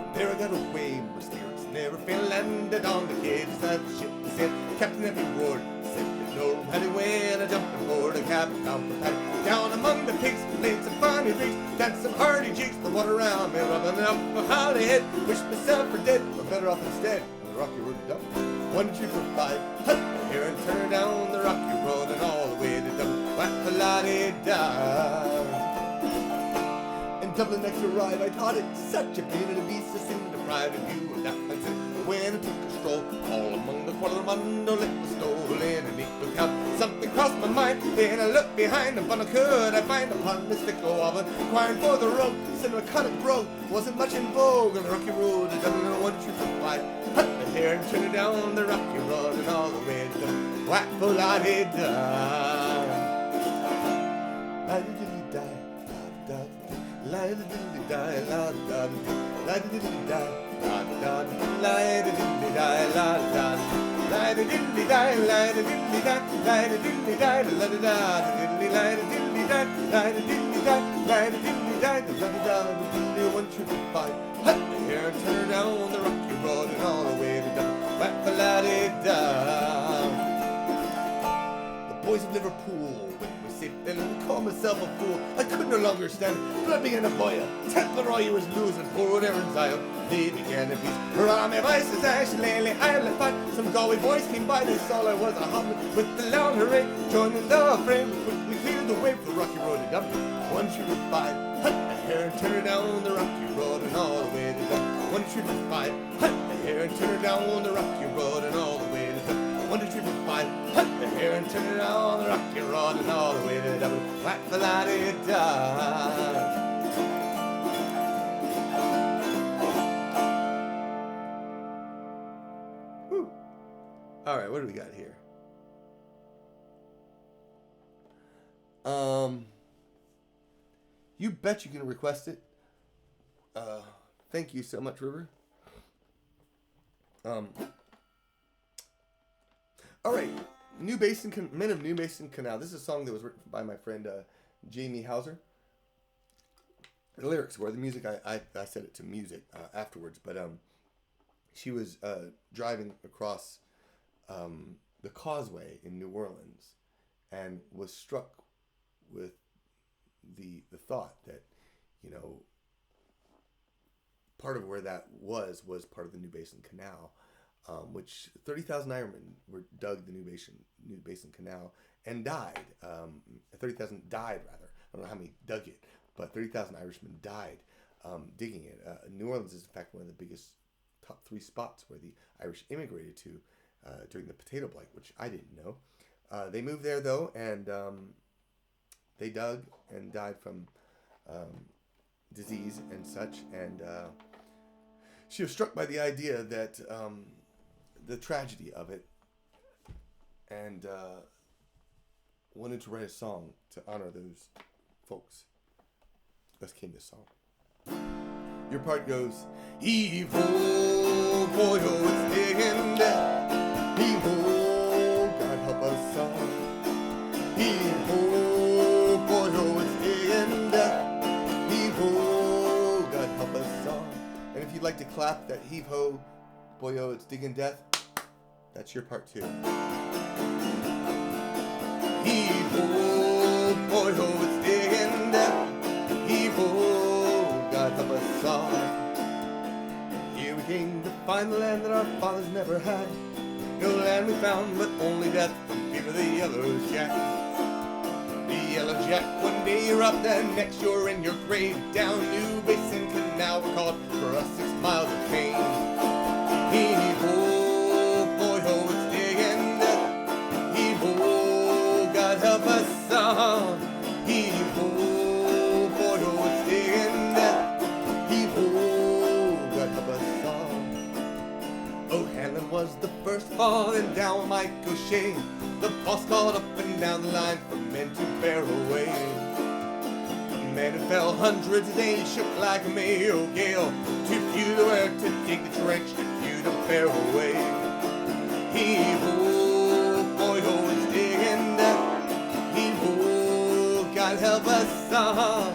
From there I got away, my spirits never fail, landed on the cages of the ship. Said Captain every ward, said there's no room had away, and I jumped aboard the cabin down the paddock. Down among the pigs, played some funny tricks, danced some hardy jigs, the water around me, rubbing up my howdy head. Wished myself for dead, but better off instead on the rocky road to Dublin. 1, 2, 3, 5, hut the hair and turn down the rocky road and all the way to Dublin. Whack the la-di-da. In Dublin next arrive, I thought it such a pain to be so soon deprived of you and that man said. When I took a stroll all among the Quadromondo, lit was stolen a neat lookout. Something crossed my mind, then I looked behind the funnel. Could I find upon the stick of an inquiring for the road? Said a cut of brogue wasn't much in vogue on the rocky road to Dublin. 1, 2, 3, 5, hut the hair and turn it down the rocky road and all the way to Dublin. Whack the la-di-da. La-di-di-di-di, la-di-da, la-di-di-di-di, la-di-da, la-di-di-di-di. La da la da diddly da la da la da diddly da la da diddly da la da diddly da la da da diddly la da diddly da la da diddly da la da diddly da la da da diddly. 1, 2, 3, 5, hut the hair, turn down the rocky road and all the way to Dublin. Whack the la-di-da. The boys of Liverpool, when we sit and call myself a fool, I could no longer stand. Blood began to boil. Templeroy was losing, poor Aaron's Isle. They began to beat. Around my vices, Ashley, I left fight. Some Galway boys came by, they saw I was a hobbit. With the loud hooray, joining the fray, we quickly cleared the way for the rocky road to Dublin. 1, 2, 3, 5, hut the hair and turn her down the rocky road and all the way to Dublin. 1, 2, 3, 5, hut the hair and turn her down the rocky road and all the way to Dublin. 1, 2, 3, 5, hut the hair and turn her down the rocky road and all the way to Dublin. Whack the la-di-da. All right, what do we got here? You bet you can request it. Thank you so much, River. All right, Men of New Basin Canal. This is a song that was written by my friend Jamie Hauser. The lyrics were the music. I set it to music afterwards, but she was driving across the causeway in New Orleans and was struck with the thought that, part of where that was part of the New Basin Canal, which 30,000 Irishmen dug the New Basin Canal and died. 30,000 died, rather. I don't know how many dug it, but 30,000 Irishmen died digging it. New Orleans is, in fact, one of the biggest top 3 spots where the Irish immigrated to during the potato blight, which I didn't know. They moved there, though, and they dug and died from disease and such, and she was struck by the idea that the tragedy of it, and wanted to write a song to honor those folks. Thus came this song. Your part goes, heave-ho, boy-ho, it's digging death. Heave-ho, God help us all. Heave-ho, boy-ho, it's digging death. Heave-ho, God help us all. And if you'd like to clap that heave-ho, boy-ho, it's digging death, that's your part too. Heave-ho, boy-ho, it's digging death. Heave-ho, God help us all. Here we came to find the land that our fathers never had. No land we found, but only death from fear of the yellow jack. The yellow jack, one day you're up, then next you're in your grave. Down New Basin Canal, we're called for us 6 miles of pain. Heave-ho, boy-ho, it's digging death. Heave-ho, God help us all. Heave-ho, boy-ho, it's digging death. Heave-ho, God help us all. O'Hanlon was the first falling down Mike O'Shea. The boss called up and down the line for men to bear away. The men who fell hundreds a day shook like a Mayo gale. Too few to work to dig the trench, too few to bear away. Heave-ho, boy-ho, it's digging death. Heave-ho, God help us all.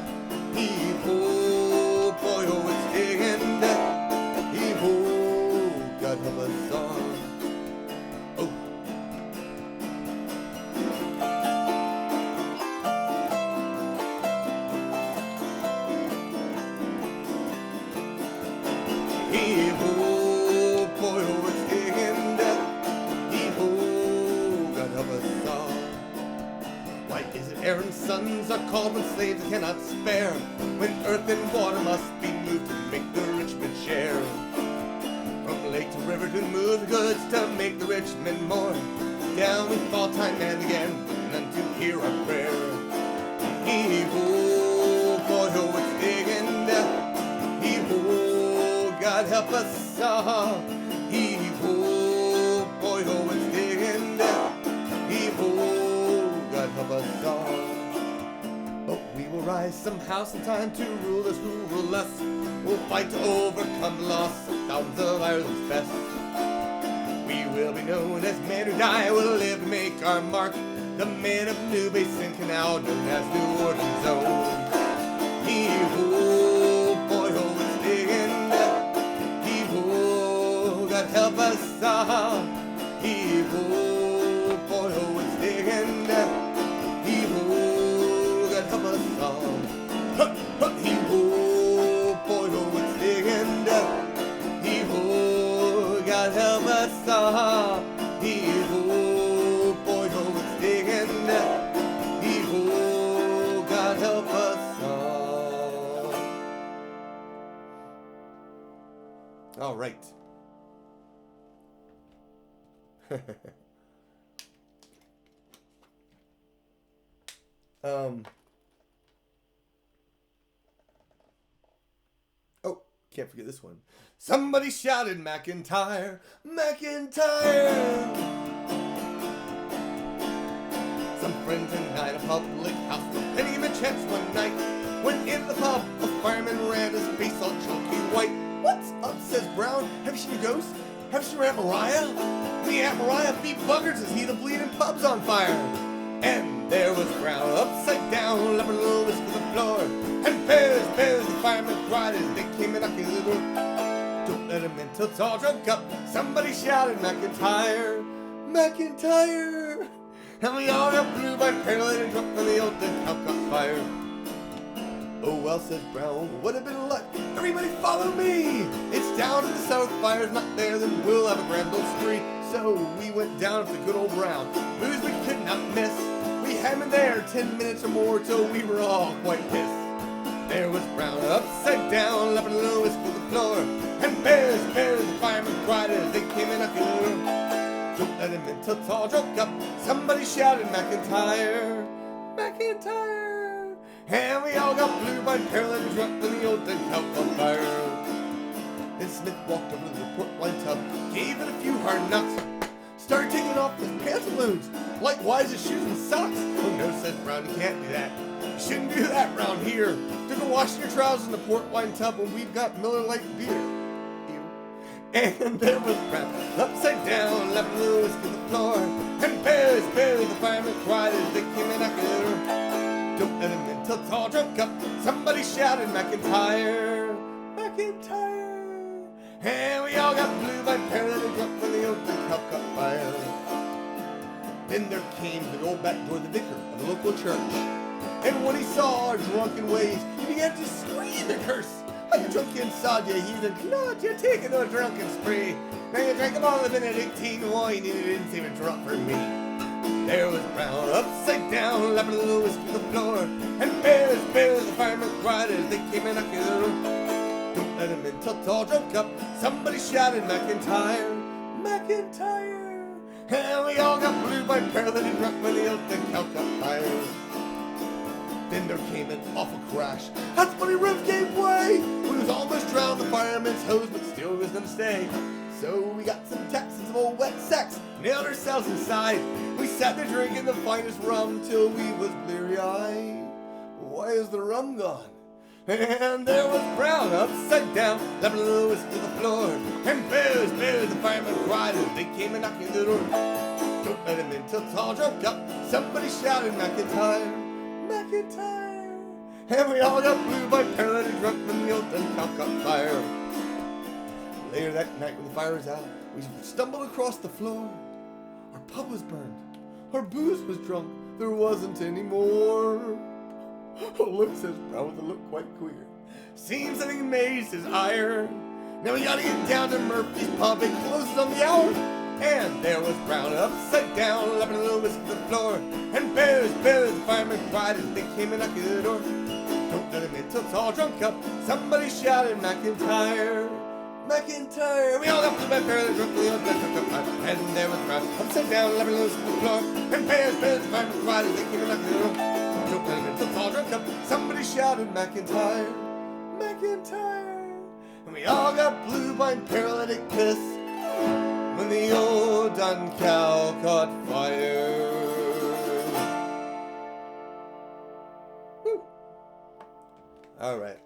Heave-ho, boy-ho, it's digging death. Heave-ho, God help us all. Oh. Heave-ho, boy-ho, it's digging death. Heave-ho, God help us all. Why is it Aaron's sons are called when slaves cannot spare? When earth and water must be moved to make the rich men share? From lake to river to move the goods to make the rich men more. Down we fall time and again, none to hear our prayer. Heave-ho, boy-ho, it's digging death. Heave-ho, God help us all. Heave-ho, boy-ho, it's digging death. Heave-ho, God help us all. But we will rise somehow, sometime to rule those who rule us. We'll fight to overcome the loss of thousands of Ireland's best. We will be known as men who die, will live to make our mark. The men of New Basin Canal, known as New Orleans' own. Heave-ho, boy-ho, it's digging death. Heave-ho, God help us all. Heave-ho, boy-ho, it's digging death. Heave-ho, God help us all. Heave-ho, boy-ho, it's digging death. Heave-ho, God help us all. Heave-ho, boy-ho, it's digging death. Heave-ho, God help us all. All right. Oh, can't forget this one. Somebody shouted, McIntyre, McIntyre. Some friends and I at a public house were penny him a chance one night. When in the pub, a fireman ran his face all chunky white. What's up, says Brown. Have you seen a ghost? Have you seen Aunt Mariah? The Aunt Mariah beat buggers as he the bleeding pub's on fire. And there was Brown upside down, loving a little whisk to the floor. And bears, the firemen cried as they came and knocking the door. Don't let him in till it's all drunk up. Somebody shouted, McIntyre, McIntyre. And we all got blue by paralyzed and drunk when the old dead cow caught fire. Oh well, says Brown, what a bit of luck. Everybody follow me. It's down to the Celtfather's not there, then we'll have a grand old spree. So we went down to good old Brown. Booze we could not miss. We had him in there 10 minutes or more till we were all quite pissed. There was Brown upside down, lapping a little whisk to the floor. And bears, the firemen cried as they came in knocking the door. Don't let him in till it's all drunk up. Somebody shouted, McIntyre, McIntyre. And we all got blue by paralyzed and drunk when the old thing caught on fire. Then Smith walked over to the port wine tub, gave it a few hard knocks, started taking off his pantaloons, likewise his shoes and socks. Oh no, says Brown, you can't do that. You shouldn't do that round here. Don't go washing your trousers in the port wine tub when we've got Miller Lite beer. And there was Brown upside down, lapping a little whisk to the floor. And bears, the firemen cried as they came in knocking the door. Don't let him in till it's all drunk up. Somebody shouted, McIntyre, McIntyre. And we all got blue by paralyzed and drunk when the old thing caught fire. Then there came to the old back door the vicar of the local church. And when he saw our drunken ways, he began to scream and curse. Like a drunken sod, you heathen, not you taking a drunken spree. Now you drank them all the Benedictine wine and you didn't save a drop for me. There was Brown upside down, lapping a little whisk to the floor. And bears, the firemen cried as they came and knocked the door. Don't let him in till it's all drunk up. Somebody shouted, McIntyre, McIntyre. And we all got blue by paralyzed and drunk when the old thing caught fire. Then there came an awful crash. That's when the roof gave way. We was almost drowned, the fireman's hose, but still was gonna stay. So we got some taxes of old wet sacks, nailed ourselves inside. We sat there drinking the finest rum till we was bleary-eyed. Why is the rum gone? And there was Brown upside down, lapping a little whisk to the floor. And bears, the firemen cried as they came and knocked at the door. Don't let him in till it's all drunk up. Somebody shouted, McIntyre, McIntyre. And we all got blue by paralyzed and drunk when the old thing caught fire. Later that night when the fire was out, we stumbled across the floor. Our pub was burned. Our booze was drunk. There wasn't any more. Oh, look, says Brown with a look quite queer. Seems something amazed his ire. Now we gotta get down to Murphy's pub. It closes on the hour. And there was Brown upside down, lapping a little whisk to the floor. And bears, the firemen cried as they came and knocked at the door. Don't let him in till it's all drunk up. Somebody shouted, McIntyre, McIntyre. We all got blue by paralyzed drunk, we all got drunk up. And there was Brown upside down, lapping a little whisk to the floor. And bears, the firemen cried as they came and knocked at the door. Don't let him in till it's all drunk up. Somebody shouted, McIntyre, McIntyre. And we all got blue by paralytic piss when the old dun cow caught fire. Woo. All right.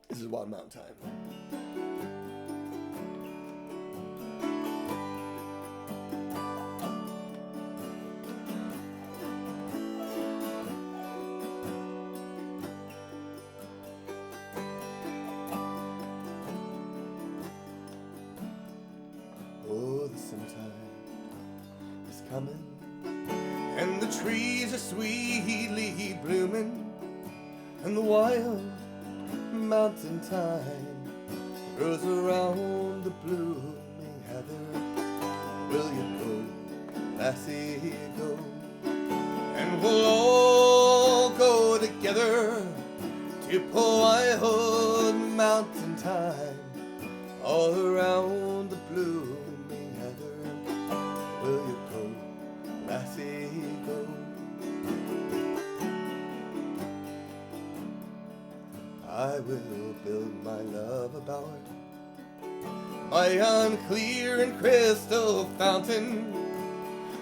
This is Wild Mountain time. Oh, the summertime is coming, and the trees are sweetly blooming, and the wild mountain thyme grows around the blooming heather. Will you go, lassie, go? And we'll all go together to pull wild mountain thyme all around the blooming heather. Will you go, lassie, go? I will build my love a bower, my unclear and crystal fountain,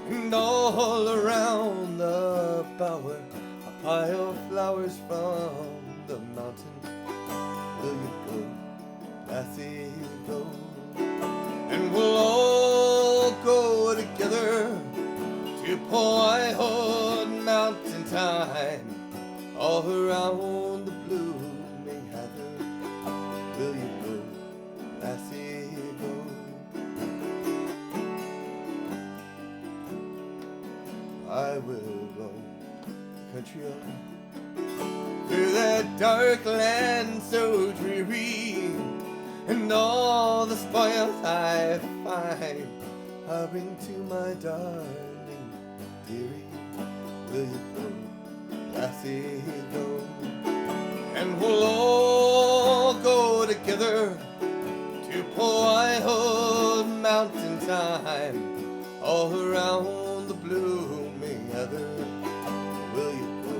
and all around the bower a pile of flowers from the mountain. Will you go, lassie, go. And we'll all go together to Poyhood Mountain Time, all around the blooming heather. Will you go, lassie, go? I will go country on, through that dark land so dreary, and all the spoils I find I'll bring to my darling dearie. Will you go, lassie, go? And we'll all go together to Poyhood Mountain Time, all around the blooming heather. Will you go,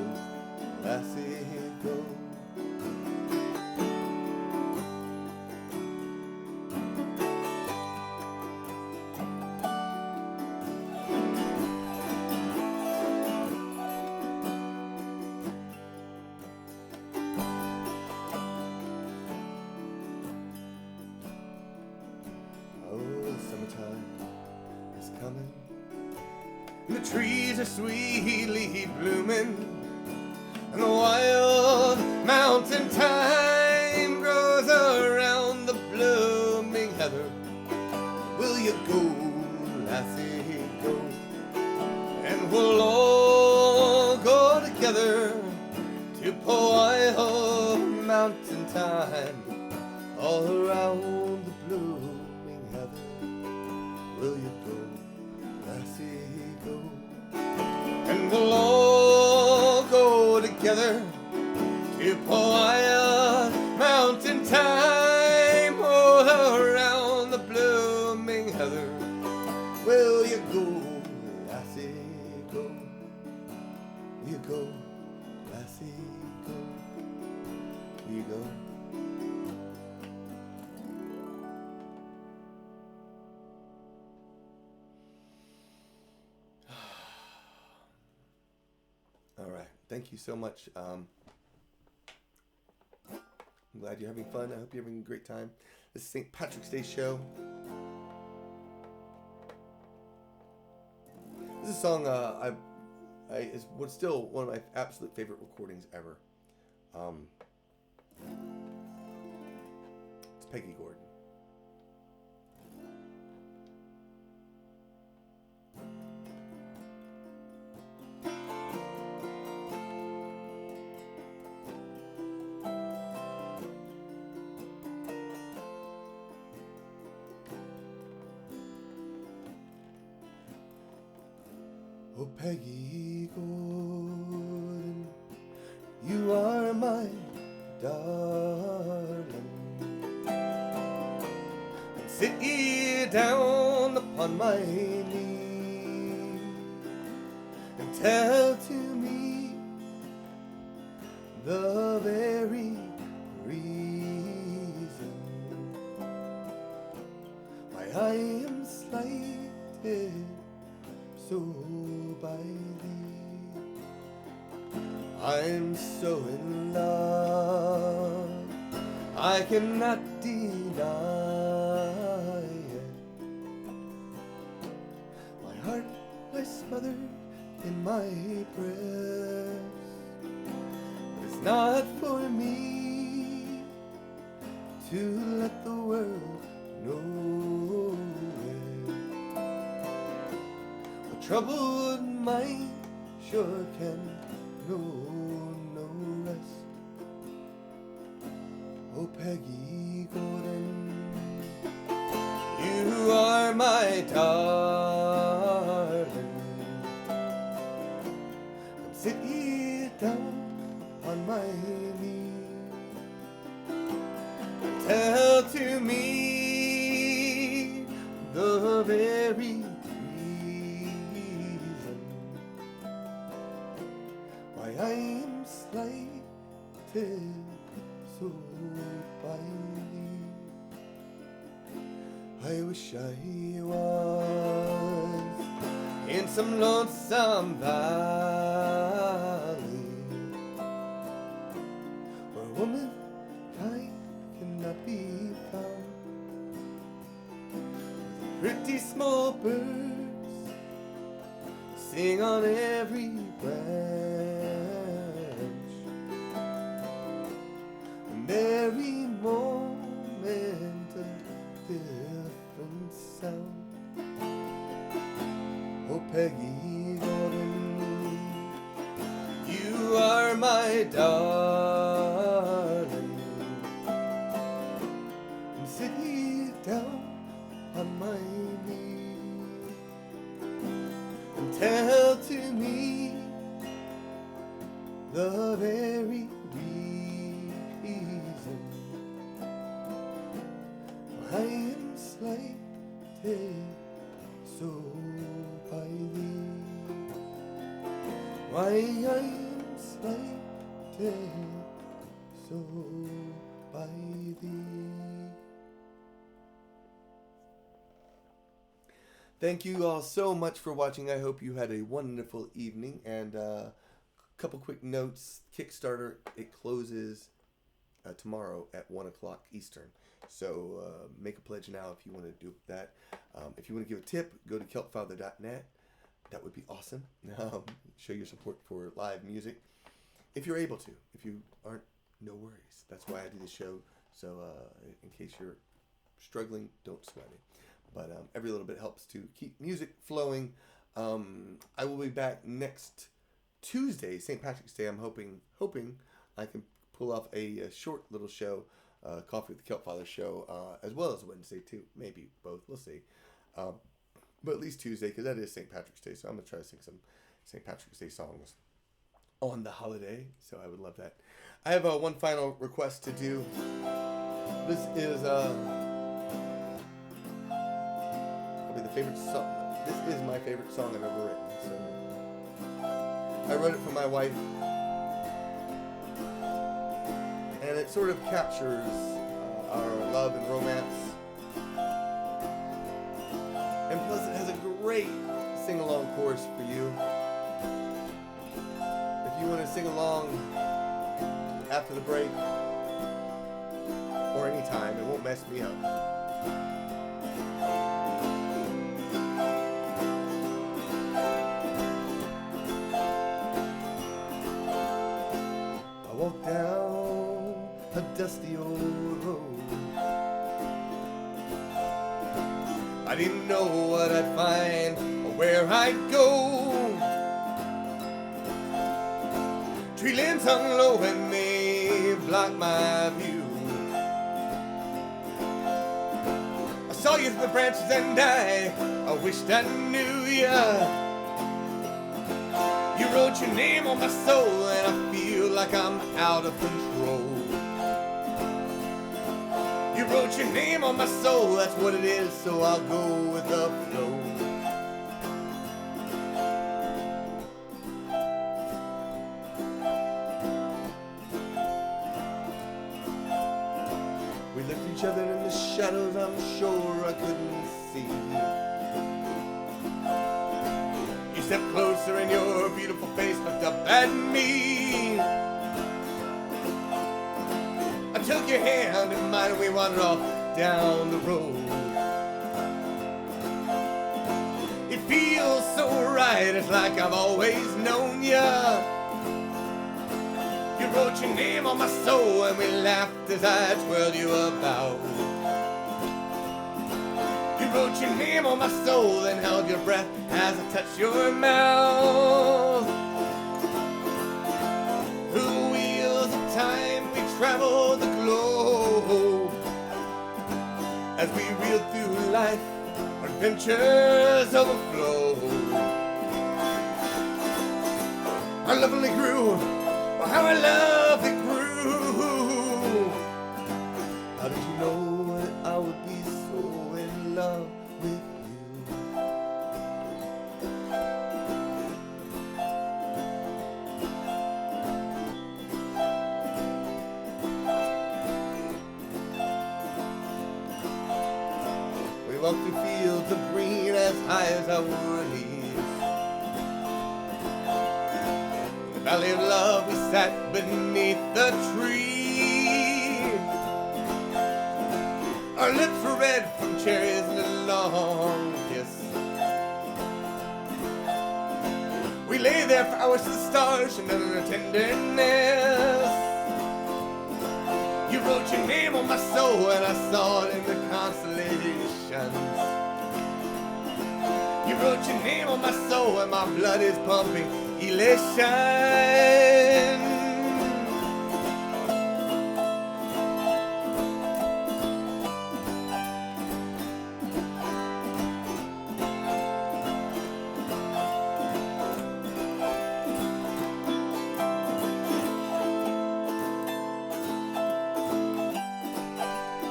lassie, go? Summertime is coming, and the trees are sweetly blooming, and the wild mountain thyme grows around the blooming heather. Will you go, lassie, go? And we'll all go together to Poyhood Mountain Thyme, all around the blooming heather. Will you go, lassie, go? And we'll all go together to Poyhood Mountain Thyme, all around the blooming heather. Will you go, lassie, go? Will you go, lassie, go? Will you go? All right. Thank you so much. I'm glad you're having fun. I hope you're having a great time. This is St. Patrick's Day show. This is a song is what's still one of my absolute favorite recordings ever. It's Peggy Gordon. Oh, Peggy Gordon, you are my darling. And sit ye down upon my knee and tell to me the very reason why I am slighted so by thee. I'm so in love, I cannot deny it. My heart lies smothered in my breast. It's not for me to let the world know it. A troubled mind sure can know no rest. Oh, Peggy Gordon, you are my darling. Come sit here down on my knee and tell to me the very reason why I am slighted so by thee. I wish I was in some lonesome valley where womankind cannot be found. Pretty small birds sing on every branch, and every moment a different sound. Oh, Peggy Gordon, you are my darling, and sit here down on my knee and tell to me the very reason why I am slighted so by thee, why I am slighted so by thee. Thank you all so much for watching. I hope you had a wonderful evening. And a couple quick notes. Kickstarter, it closes tomorrow at 1 o'clock Eastern. So make a pledge now if you want to do that. If you want to give a tip, go to celtfather.net. That would be awesome. Show your support for live music. If you're able to. If you aren't, no worries. That's why I do the show. So in case you're struggling, don't sweat it. But every little bit helps to keep music flowing. I will be back next Tuesday, St. Patrick's Day. I'm hoping I can pull off a short little show, Coffee with the Celtfather show, as well as Wednesday too. Maybe both. We'll see. But at least Tuesday, because that is St. Patrick's Day. So I'm going to try to sing some St. Patrick's Day songs on the holiday. So I would love that. I have one final request to do. This is... the favorite song. This is my favorite song I've ever written. So I wrote it for my wife, and it sort of captures our love and romance. And plus, it has a great sing-along chorus for you. If you want to sing along after the break or anytime, it won't mess me up. Walk down a dusty old road. I didn't know what I'd find or where I'd go. Tree limbs hung low and they blocked my view. I saw you through the branches and I wished I knew ya. You wrote your name on my soul and I feel like I'm out of control. You wrote your name on my soul, that's what it is, so I'll go with the flow. We left each other in the shadows, I'm sure I couldn't see. You stepped closer and your beautiful face looked up at me. I took your hand in mine and we wandered off down the road. It feels so right, it's like I've always known ya. You wrote your name on my soul and we laughed as I twirled you about. You wrote your name on my soul and held your breath as I touched your mouth. Through the wheels of time we travel the globe as we reel through life, our adventures overflow. Our love only grew, oh how our love it grew. How did you know that I would be so in love with you? We walked through fields of green as high as our leaves. In the valley of love we sat beneath the tree. Our lips were red from cherries and a long kiss. We lay there for hours to the stars and under our tenderness. You wrote your name on my soul and I saw it in the constellations. You wrote your name on my soul and my blood is pumping elation.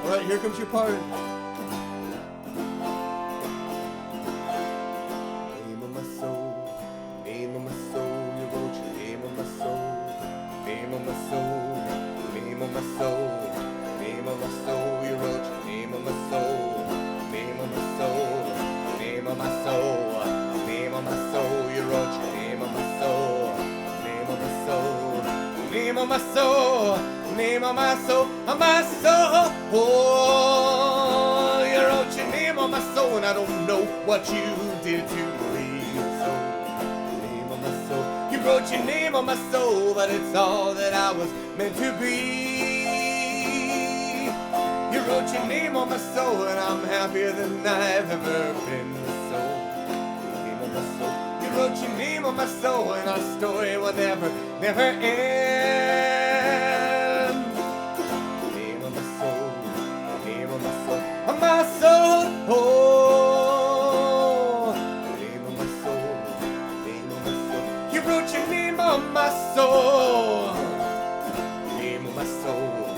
Alright, here comes your part. Name of my soul, name of my soul, you wrote your name on my soul. Name of my soul, name of my soul, name of my soul, you wrote your name on my soul. Name of my soul, name of my soul, name of my soul, you wrote your name on my soul. Name of my soul, name of my soul, name of my soul, on my soul. Oh, you wrote your name on my soul, and I don't know what you did to me. So, name on my soul, you wrote your name on my soul, but it's all that I was meant to be. You wrote your name on my soul, and I'm happier than I've ever been. So, name on my soul, you wrote your name on my soul, and our story will never end. On my soul, oh, name on my soul, name on my soul. You wrote your name on my soul, name on my soul,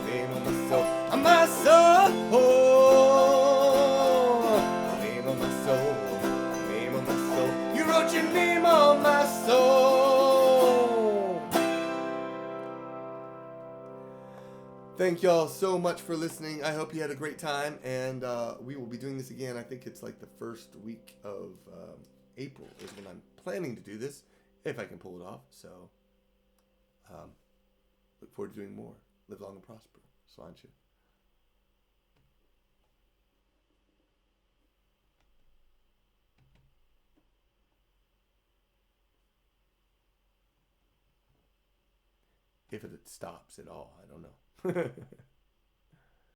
name on my soul. On my soul, oh, name on my soul, name on my soul. You wrote your name on my soul. Thank y'all so much for listening. I hope you had a great time, and we will be doing this again. I think it's like the first week of April is when I'm planning to do this, if I can pull it off. So, look forward to doing more. Live long and prosper. Sláinte. If it stops at all, I don't know.